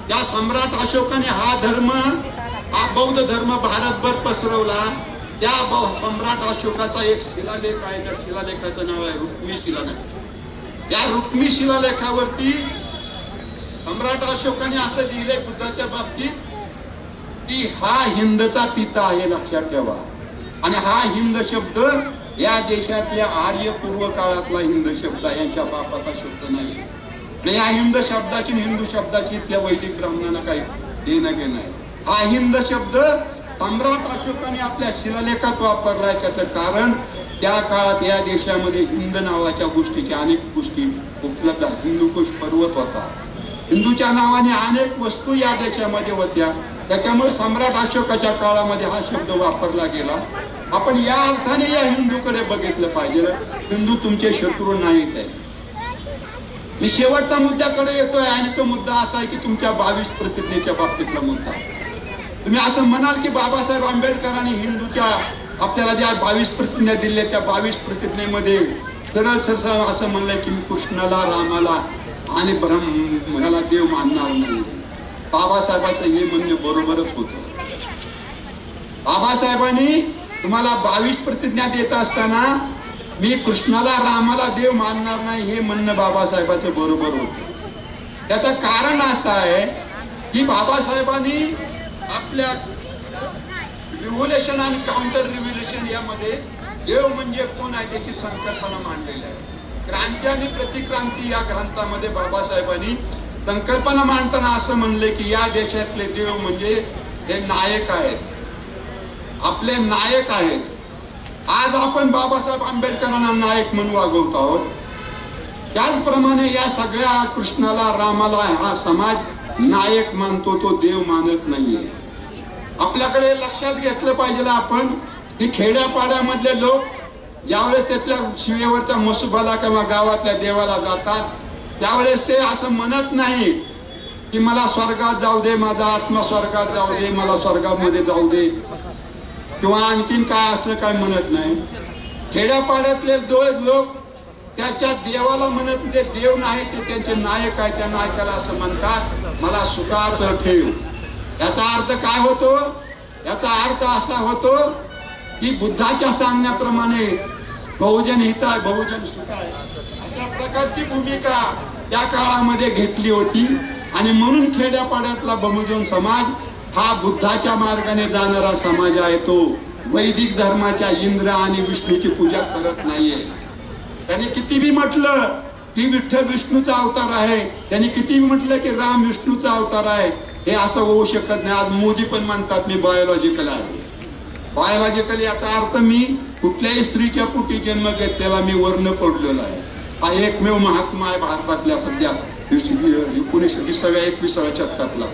[SPEAKER 1] त्या सम्राट अशोकाने हा बौद्ध धर्म भारतभर पसरवला. त्या सम्राट अशोकाचा एक शिलालेख आहे, त्या शिलालेखाचं नाव आहे रुक्मी शिलालेख. त्या रुक्मी शिलालेखावरती सम्राट अशोकाने असं लिहिले बुद्धाच्या बाबतीत की हा हिंदचा पिता आहे, लक्षात ठेवा. आणि हा हिंद शब्द या देशातल्या आर्य पूर्व काळातला हिंद शब्द यांच्या बापाचा शब्द नाही. आणि या हिंद शब्दाची हिंदू शब्दाची इथल्या वैदिक ब्राह्मणांना काही देणं घेणं आहे. हा हिंद शब्द सम्राट अशोकाने आपल्या शिलालेखात वापरलाय. त्याचं कारण त्या काळात या देशामध्ये हिंद नावाच्या गोष्टीच्या अनेक गोष्टी उपलब्ध. हिंदुकुश पर्वत होता, हिंदूच्या नावाने अनेक वस्तू या देशामध्ये होत्या. त्याच्यामुळे सम्राट अशोकाच्या काळामध्ये हा शब्द वापरला गेला. आपण या अर्थाने या हिंदूकडे बघितलं पाहिजे. हिंदू तुमचे शत्रू नाहीत आहे. मी शेवटच्या मुद्द्याकडे येतोय आणि तो मुद्दा असा आहे की तुमच्या 22 प्रतिज्ञेच्या बाबतीतला मुद्दा. तुम्ही असं म्हणाल की बाबासाहेब आंबेडकरांनी हिंदूच्या आपल्याला ज्या 22 प्रतिज्ञा दिल्या त्या 22 प्रतिज्ञेमध्ये सरळ सरळ असं म्हणलंय की मी कृष्णाला रामाला आणि ब्रह्माला देव मानणार नाही. बाबासाहेबांचं हे म्हणणं बरोबरच होतं. बाबासाहेबांनी तुम्हाला 22 प्रतिज्ञा देत असताना मी कृष्णाला रामाला देव मानणार नाही हे म्हणणं बाबासाहेबांचं बरोबर होतं. त्याचं कारण असं आहे की बाबासाहेबांनी आपल्या रिव्होल्युशन आणि काउंटर रिव्होल्युशन यामध्ये देव म्हणजे कोण आहे त्याची संकल्पना मांडलेली आहे. क्रांती आणि प्रतिक्रांती या ग्रंथामध्ये बाबासाहेबांनी संकल्पना मांडताना असं म्हणले की या देशातले देव म्हणजे हे नायक आहेत, आपले नायक आहेत. आज आपण बाबासाहेब आंबेडकरांना नायक म्हणून वागवत आहोत. त्याचप्रमाणे या सगळ्या कृष्णाला रामाला हा समाज नायक मानतो, तो देव मानत नाहीये. आपल्याकडे लक्षात घेतलं पाहिजे आपण की खेड्यापाड्यामधले लोक ज्यावेळेस त्यातल्या शिवेवरच्या मसुबाला किंवा गावातल्या देवाला जातात त्यावेळेस ते असं म्हणत नाही की मला स्वर्गात जाऊ दे, माझा आत्मा स्वर्गात जाऊ दे, मला स्वर्गामध्ये जाऊ दे किंवा आणखीन काय असलं काय म्हणत नाही. खेड्यापाड्यातले लोक त्याच्या देवाला म्हणत ते देव नाही, ते त्यांचे नायक आहे. त्या नायकाला असं म्हणतात मला सुखाचं ठेव. याचा अर्थ काय होतो? याचा अर्थ असा होतो की बुद्धाच्या सांगण्याप्रमाणे बहुजन हित आहे, बहुजन सुख आहे, अशा प्रकारची भूमिका त्या काळामध्ये घेतली होती. आणि म्हणून खेड्यापाड्यातला बहुजन समाज हा बुद्धाच्या मार्गाने जाणारा समाज आहे. तो वैदिक धर्माच्या इंद्र आणि विष्णूची पूजा करत नाहीये. त्याने किती बी म्हटलं की विठ्ठल विष्णूचा अवतार आहे, त्याने किती बी म्हटलं की राम विष्णूचा अवतार आहे, हे असं होऊ शकत नाही. आज मोदी पण म्हणतात मी बायोलॉजिकल आहे. बायोलॉजिकल याचा अर्थ मी कुठल्याही स्त्रीच्या पोटी जन्म घेतलेला मी वर्ण पडलेला आहे. हा एकमेव महात्मा आहे भारतातल्या सध्या 21व्या शतकातला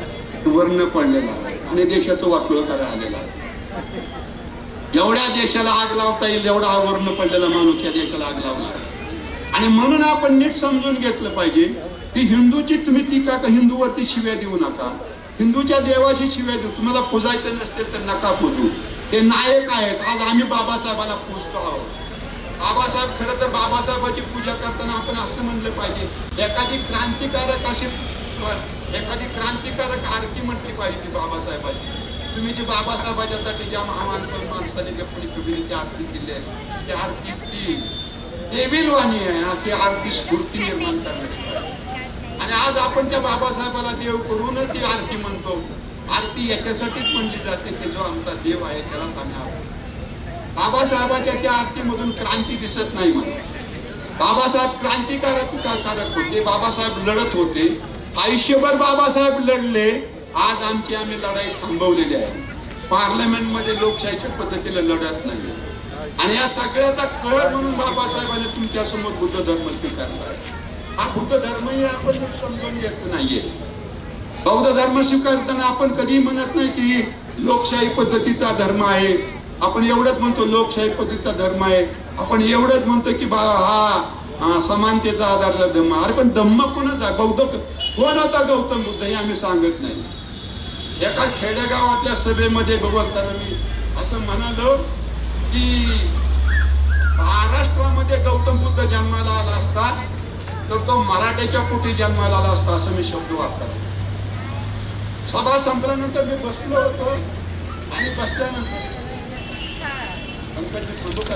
[SPEAKER 1] वर्ण पडलेला आहे आणि देशाचं वाटोळं करायला आलेला आहे. एवढ्या देशाला आग लावता येईल एवढा हा वर्ण पडलेला माणूस या देशाला आग लावणार आहे. आणि म्हणून आपण नीट समजून घेतलं पाहिजे की हिंदूची तुम्ही टीका का हिंदूवरती शिव्या देऊ नका. हिंदूच्या देवाशी शिव्या देऊ. तुम्हाला पूजायचं नसतील तर नका पूजू. ते नायक आहेत. आज आम्ही बाबासाहेबांना पूजतो आहोत. बाबासाहेब खरं तर बाबासाहेबांची पूजा करताना आपण असं म्हणलं पाहिजे एखादी क्रांतिकारक आरती म्हटली पाहिजे ती बाबासाहेबांची. तुम्ही जी बाबासाहेबांच्यासाठी ज्या माणसाने ज्या कोणी ती आरती केली आहे ती आरती ती देवील वाणी आहे. अशी आरती स्फूर्ती निर्माण करण्याची पाहिजे. आणि आज आपण त्या बाबासाहेबाला देव करूनच ती आरती म्हणतो. आरती याच्यासाठीच म्हणली जाते की जो आमचा देव आहे त्यालाच आम्ही आरती. बाबासाहेबांच्या त्या आरतीमधून क्रांती दिसत नाही मला. बाबासाहेब क्रांतिकारक होते. बाबासाहेब लढत होते. आयुष्यभर बाबासाहेब लढले. आज आम्ही लढाई थांबवलेली आहे. पार्लमेंटमध्ये लोकशाहीच्या पद्धतीने लढत नाही. आणि या सगळ्याचा कळ म्हणून बाबासाहेबांनी तुमच्या समोर बुद्ध धर्म स्वीकारला आहे. हा बुद्ध धर्मही आपण समजून घेत नाहीये. बौद्ध धर्म स्वीकारताना आपण कधी म्हणत नाही की लोकशाही पद्धतीचा धर्म आहे. आपण एवढंच म्हणतो लोकशाही पद्धतीचा धर्म आहे. आपण एवढंच म्हणतो की हा समानतेचा आधारला धम्म. अरे पण धम्म कोणाचा आहे? बौद्ध कोण होता गौतम बुद्ध हे आम्ही सांगत नाही. एका खेडेगावातल्या सभेमध्ये बोलताना मी असं म्हणालो की महाराष्ट्रामध्ये गौतम बुद्ध जन्माला आला असता तर तो मराठ्याच्या पोटी जन्माला आला असता असं मी शब्द वापरला. सभा संपल्यानंतर मी बसलो होतो आणि बसल्यानंतर पंकजी प्रभू का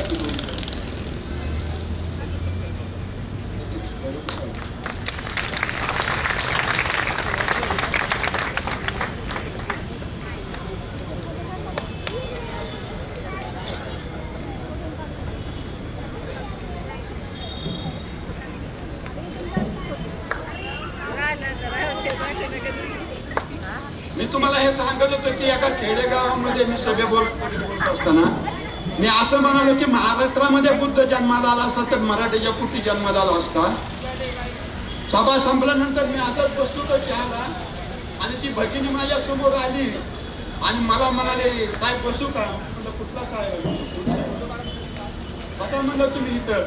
[SPEAKER 1] मी तुम्हाला हे सांगत होतो की एका खेडेगावामध्ये मी सभे बोलत असताना मी असं म्हणालो की महाराष्ट्रामध्ये बुद्ध जन्माला आला असता तर मराठीच्या पोटी जन्माला आला असता. सभा संपल्यानंतर मी असंच बसलो तर चहाला आणि ती भगिनी माझ्या समोर आली आणि मला म्हणाले साहेब बसू का? म्हणलं कुठला साहेब? असं म्हणलं तुम्ही इथं.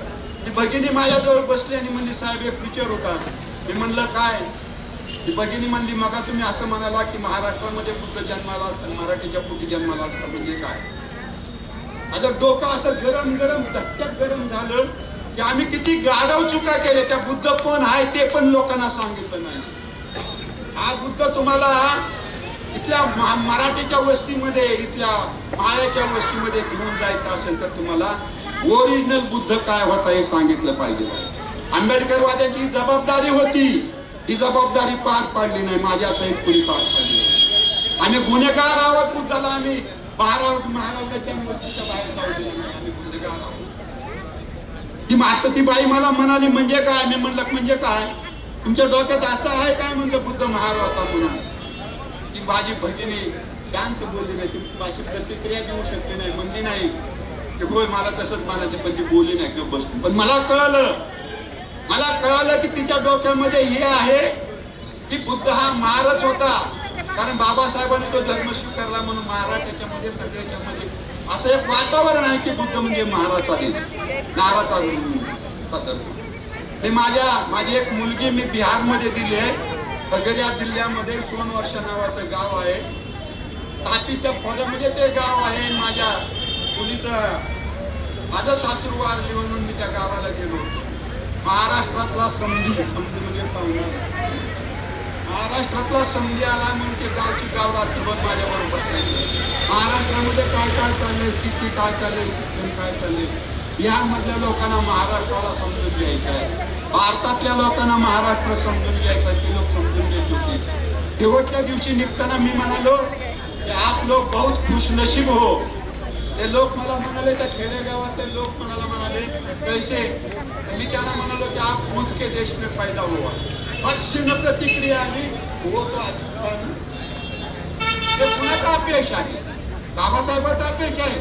[SPEAKER 1] ती भगिनी माझ्याजवळ बसली आणि म्हणली साहेब एक विचारू का? मी म्हणलं काय? ती भगिनी म्हणली मग तुम्ही असं म्हणाला की महाराष्ट्रामध्ये बुद्ध जन्माला तर मराठीच्या पोटी जन्माला असता म्हणजे काय? माझं डोकं असं गरम धक्क्यात गरम झालं की आम्ही किती गाढव चुका केल्या. त्या बुद्ध कोण आहे ते पण लोकांना सांगितलं नाही. हा बुद्ध तुम्हाला इथल्या मराठीच्या वस्तीमध्ये इथल्या माळ्याच्या वस्तीमध्ये घेऊन जायचं असेल तर तुम्हाला ओरिजिनल बुद्ध काय होता हे सांगितलं पाहिजे. आंबेडकरवाद्यांची जबाबदारी होती. ही जबाबदारी पार पाडली नाही. माझ्या सहित कुणी पार पाडली नाही. आम्ही गुन्हेगार आहोत. बुद्धाला आम्ही महाराष्ट्राच्या वस्तीच्या बाहेर जाऊ दिलं नाही. आम्ही गुन्हेगार आहोत. ती बाई मला म्हणाली म्हणजे काय? मी म्हणलं म्हणजे काय? तुमच्या डोक्यात असं आहे काय? म्हणलं बुद्ध महार होता म्हणून. ती माझी भगिनी शांत बोलली नाही. ती माझी प्रतिक्रिया देऊ शकली नाही. म्हणली नाही की होय मला तसंच म्हणायचं पण ती बोलली नाही गप्प बसली. पण मला कळलं की तिच्या डोक्यामध्ये हे आहे की बुद्ध हा महारच होता. कारण बाबासाहेबांनी तो धर्म स्वीकारला म्हणून महाराष्ट्राच्या मध्ये सगळ्याच्या मध्ये असं एक वातावरण आहे की बुद्ध म्हणजे महाराचा देश, नाराचा धर्म. हे माझी एक मुलगी मी बिहारमध्ये दिली आहे. खगरिया जिल्ह्यामध्ये सोनवर्षा नावाचं गाव आहे. तापीच्या खोऱ्यामध्ये ते गाव आहे. माझ्या मुलीचं माझं सासरू वारली म्हणून मी त्या गावाला गेलो. महाराष्ट्रातला समधी म्हणजे पाहुणा महाराष्ट्रातला समधी आला म्हणून ते गावची गाव रात्रभर माझ्याबरोबर बसायचं. महाराष्ट्रामध्ये काय चाललंय, शेती काय चाललंय, शिक्षण काय चाललंय. बिहारमधल्या लोकांना महाराष्ट्राला समजून घ्यायचं आहे. भारतातल्या लोकांना महाराष्ट्र समजून घ्यायचं आहे. ते लोक समजून घेत होते. शेवटच्या दिवशी निघताना मी म्हणालो की आप लोग बहुत खुशनसीब हो ते लोक मला म्हणाले, त्या खेडेगावातले लोक मला म्हणाले कैसे, मी त्यांना म्हणालो की आप खुद के देश में पैदा हुआ. पक्षीण प्रतिक्रिया आली, वो तो अचूक. हे कुणाचा अपयश आहे? बाबासाहेबांचा अपयश आहे.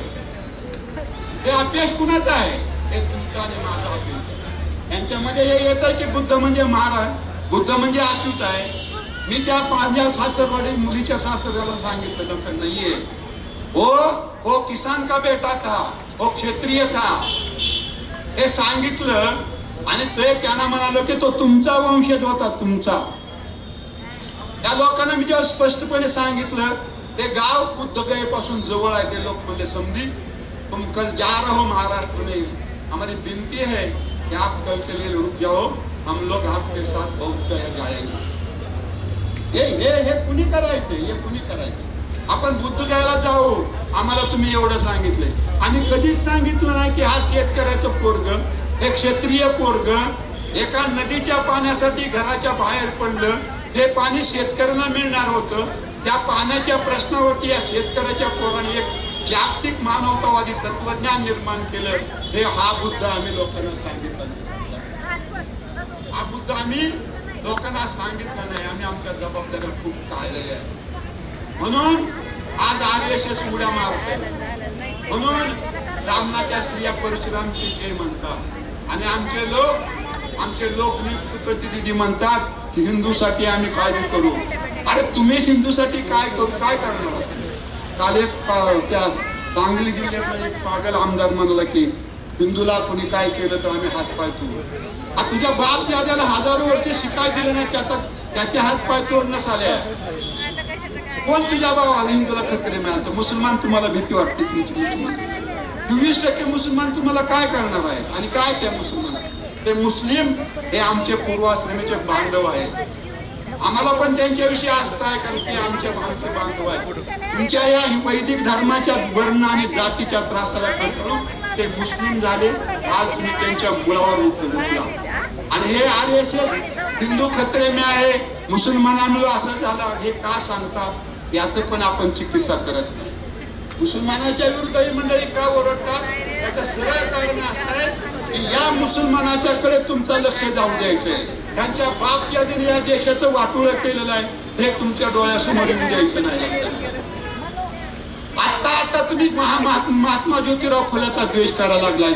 [SPEAKER 1] हे अपयश कुणाचं आहे? हे तुमचं आणि माझं अपयश आहे. यांच्यामध्ये हे येत आहे की बुद्ध म्हणजे महाराज, बुद्ध म्हणजे अच्युत आहे. मी त्या माझ्या सासरवाडी मुलीच्या सासऱ्याला सांगितलं नको नाहीये, वो किसान का बेटा था, वो क्षेत्रीय था, हे सांगितलं. आणि ते त्यांना म्हणालो की तो तुमचा वंशज होता, तुमचा. त्या लोकांना मी जेव्हा स्पष्टपणे सांगितलं, ते गाव बुद्धगयेपासून जवळ आहे. ते लोक म्हणले समझी तुम कल जा रहे हो महाराष्ट्र में, हमारी विनती है कि आप कल के लिए रुक जाओ, हम लोग आपके साथ बहुत जाएंगे. हे कुणी करायचे? हे कुणी करायचे? आपण बुद्धगयाला जाऊ, आम्हाला तुम्ही एवढं सांगितलंय. आम्ही कधीच सांगितलं नाही की हा शेतकऱ्याचं पोरग, हे क्षत्रिय पोरग एका नदीच्या पाण्यासाठी घराच्या बाहेर पडलं. ते पाणी शेतकऱ्यांना मिळणार होतं. त्या पाण्याच्या प्रश्नावरती या शेतकऱ्याच्या पोराने एक जागतिक मानवतावादी तत्वज्ञान निर्माण केलं. हे हा बुद्ध आम्ही लोकांना सांगितलं नाही. हा बुद्ध आम्ही लोकांना सांगितलं नाही. आम्ही आमच्या जबाबदाऱ्या खूप टाळलेल्या आहे. म्हणून आज RSS उड्या मारते. म्हणून रामनाच्या स्त्रिया परशुराम की जय म्हणतात. आणि आमचे लोकनियुक्त प्रतिनिधी म्हणतात की हिंदूसाठी आम्ही काय करू. अरे तुम्ही हिंदूसाठी काय करणार आहात? काल एक त्या सांगली जिल्ह्यातला एक पागल आमदार म्हणाला की हिंदूला कोणी काय केलं तर आम्ही हातपाय तोडू. तुझ्या बाप दादाला हजारो वर्ष शिकाय दिलं नाही, त्याचे हातपाय तोडण्यास आले आहे. कोण तुझ्या बाबा हिंदूला खतरे मिळालं? मुसलमान तुम्हाला भीती वाटते? तुमची मुसलमान 24% मुसलमान तुम्हाला काय करणार आहेत? आणि काय त्या मुसलमान? ते मुस्लिम हे आमचे पूर्वाश्रमीचे बांधव आहेत. आम्हाला पण त्यांच्याविषयी आस्था आहे, कारण ते आमचे बांधव आहेत. तुमच्या या वैदिक धर्माच्या वर्ण आणि जातीच्या त्रासाला कंटाळून ते मुस्लिम झाले. आज तुम्ही त्यांच्या मुळावर उठला. आणि हे RSS हिंदू खतरे में आहे, मुसलमानांमुळे असं झालं हे का सांगतात? याचं पण आपण चिकित्सा करत नाही. मुसलमानाच्या विरुद्ध ही मंडळी का ओरडतात? त्याचं सरळ कारण असं आहे की या मुसलमानाच्याकडे तुमचं लक्ष जाऊ द्यायचंय. त्यांच्या बाप यादीने या देशाचं वाटोळं केलेलं आहे, हे तुमच्या डोळ्यासमोर येऊन द्यायचं नाही. आता तुम्ही महात्मा ज्योतिराव फुलेचा द्वेष करायला लागलाय.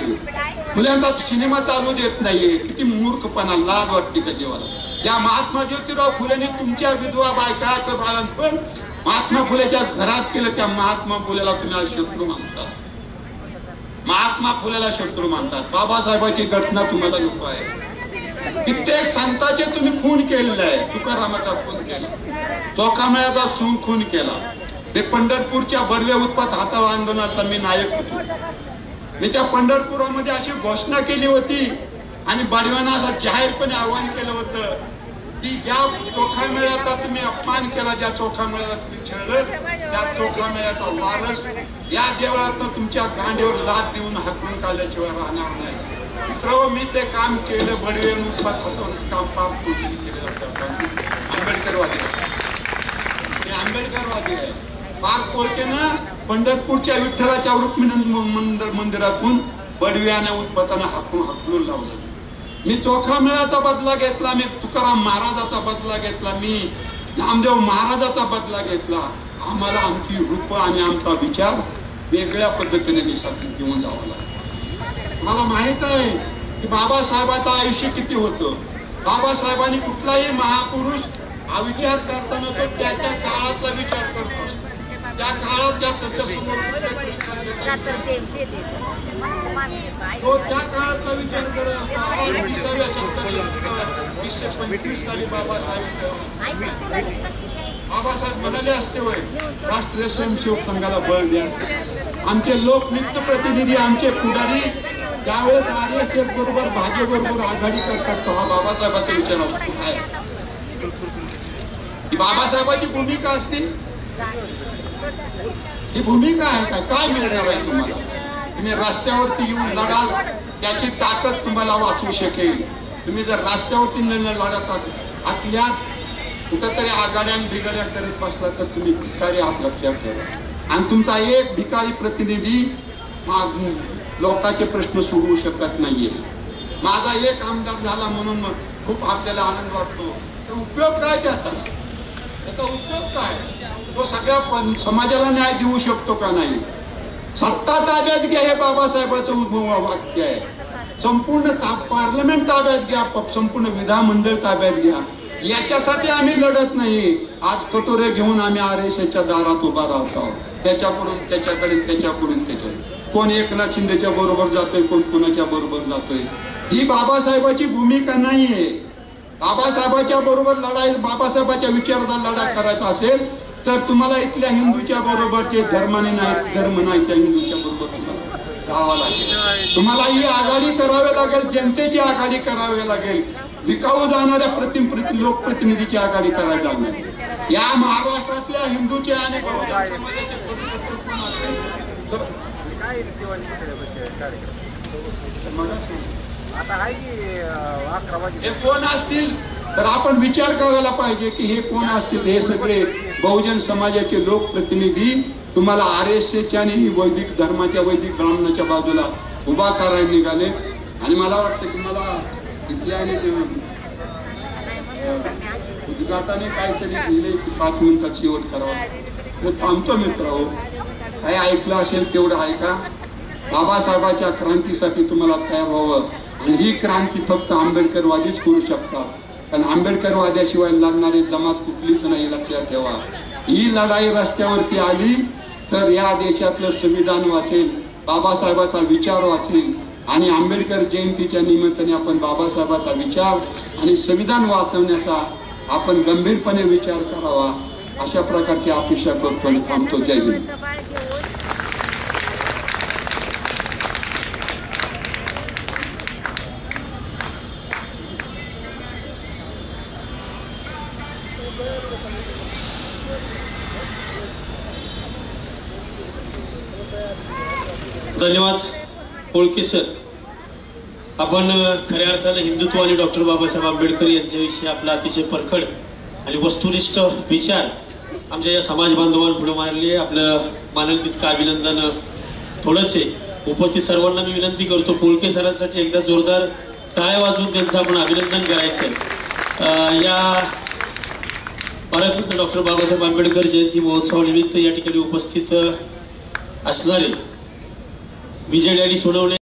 [SPEAKER 1] फुल्यांचा सिनेमा चालू देत नाहीये. किती मूर्खपणा, लाज वाटते का जीवाला? या महात्मा ज्योतिराव फुलेने तुमच्या विधवा बायकाचं बाळंतपण महात्मा फुलेच्या घरात केलं. त्या महात्मा फुलेला तुम्ही आज शत्रू मानता. महात्मा फुलेला शत्रू मानतात. बाबासाहेबांची घटना तुम्हाला नको आहे. कित्येक संतांचे तुम्ही खून केलेला आहे. तुकारामाचा खून केला, चोखामेळ्याचा खून केला. ते पंढरपूरच्या बडवे उत्पात हटाव आंदोलनाचा मी नायक होतो. मी त्या पंढरपुरामध्ये अशी घोषणा केली होती आणि बडव्यांना असं जाहीरपणे आवाहन केलं होतं की ज्या चोखामेळ्याचा तुम्ही अपमान केला, ज्या चोखामेळ्याला तुम्ही छळलं, त्या चोखामेळ्याचा वारस या देवळातनं तुमच्या गांडीवर लाद देऊन हाकलून काढल्याशिवाय राहणार नाही. मित्र, मी ते काम केलं. बडवे उत्पात हटवण्याचं काम पार केलेलं. आंबेडकरवादी आहे. पार कोळकेनं पंढरपूरच्या विठ्ठलाच्या रुक्मिणी मंदिरातून बडव्याने उत्पाताना हाकलून लावलं. मी चोखामेळ्याचा बदला घेतला. मी तुकाराम महाराजाचा बदला घेतला. मी नामदेव महाराजाचा बदला घेतला. आम्हाला आमची रूप आणि आमचा विचार वेगळ्या पद्धतीने निसर्ग घेऊन जावा लागला. मला माहित आहे की बाबासाहेबांचं आयुष्य किती होतं. बाबासाहेबांनी कुठलाही महापुरुष हा विचार करताना तो त्याच्या काळातला विचार करत असतो. त्या काळात त्या समोर तो त्या काळातला विचार करत असतो. आज 20व्या शतकात 1925 साली बाबासाहेब म्हणाले असते वय राष्ट्रीय स्वयंसेवक संघाला बळ द्या. आमचे लोकनियुक्त प्रतिनिधी, आमचे पुढारी त्यावेळेस RSS बरोबर भाजप बरोबर आघाडी करतात. तो हा बाबासाहेबांचा विचार असतो. काय ही बाबासाहेबांची भूमिका असते? ही भूमिका आहे का? काय मिळणार आहे तुम्हाला? तुम्ही रस्त्यावरती येऊन लढाल, त्याची ताकद तुम्हाला वाचवू शकेल. तुम्ही जर रस्त्यावरती लढत आतल्यात कुठंतरी आघाड्या करत बसला तर तुम्ही भिकारी आहात, लक्षात ठेवा. आणि तुमचा एक भिकारी प्रतिनिधी लोकांचे प्रश्न सोडवू शकत नाहीये. माझा एक आमदार झाला म्हणून खूप आपल्याला आनंद वाटतो. उपयोग काय त्याचा उपयोग काय? तो सगळ्या समाजाला न्याय देऊ शकतो का नाही? सत्ता ताब्यात घ्या हे बाबासाहेबांचं वाक्य आहे. संपूर्ण पार्लमेंट ताब्यात घ्या, संपूर्ण विधानमंडळ ताब्यात घ्या. याच्यासाठी आम्ही लढत नाही. आज कटोरे घेऊन आम्ही RSSच्या दारात उभा राहतो. त्याच्याकडून त्याच्याकडे, त्याच्याकडून त्याच्याकडे. कोण एकनाथ शिंदेच्या बरोबर जातोय, कोण कोणाच्या बरोबर जातोय. ही बाबासाहेबांची भूमिका नाहीये. बाबासाहेबांच्या बरोबर लढाई, बाबासाहेबांच्या विचाराचा लढा करायचा असेल तर तुम्हाला इथल्या हिंदूच्या बरोबर, जे धर्माने नाही, धर्म नाही त्या हिंदूच्या बरोबर तुम्हाला जावं लागेल. तुम्हाला ही आघाडी करावी लागेल, जनतेची आघाडी करावी लागेल. विकाऊ जाणाऱ्या लोकप्रतिनिधीची आघाडी करावी लागणार. या महाराष्ट्रातल्या हिंदूचे आणि बहुजन समाजाचे परिवर्तन कोण असतील हे कोण असतील तर आपण विचार करायला पाहिजे की हे कोण असतील. हे सगळे बहुजन समाजाचे लोकप्रतिनिधी तुम्हाला RSSच्या आणि वैदिक धर्माच्या, वैदिक ब्राह्मणाच्या बाजूला उभा करायला निघाले. आणि मला वाटतं की मला इथल्या उद्घाटाने काहीतरी दिले की 5 मिनिटात शेवट करावा. मी थांबतो मित्र. काय ऐकलं असेल तेवढं ऐका. बाबासाहेबांच्या क्रांतीसाठी तुम्हाला तयार व्हावं. आणि ही क्रांती फक्त आंबेडकरवादीच करू शकतात. कारण आंबेडकरवाद्याशिवाय लढणारी जमात कुठलीच नाही, लक्षात ठेवा. ही लढाई रस्त्यावरती आली तर या देशातलं संविधान वाचेल, बाबासाहेबाचा विचार वाचेल. आणि आंबेडकर जयंतीच्या निमित्ताने आपण बाबासाहेबाचा विचार आणि संविधान वाचवण्याचा आपण गंभीरपणे विचार करावा, अशा प्रकारची अपेक्षा करतो आणि थांबतो. जय हिंद.
[SPEAKER 2] धन्यवाद कोळके सर. आपण खऱ्या अर्थानं हिंदुत्व आणि डॉक्टर बाबासाहेब आंबेडकर यांच्याविषयी आपला अतिशय परखड आणि वस्तुनिष्ठ विचार आमच्या या समाज बांधवांपुढे मांडले. आपलं मानल तितकं अभिनंदन. थोडंसे उपस्थित सर्वांना मी विनंती करतो, कोळके सरांसाठी एकदा जोरदार टाळ्या वाजवून त्यांचं आपण अभिनंदन करायचं. या भारतरत्न डॉक्टर बाबासाहेब आंबेडकर जयंती महोत्सवानिमित्त या ठिकाणी उपस्थित असणारे विजय डॅडी सोनवणे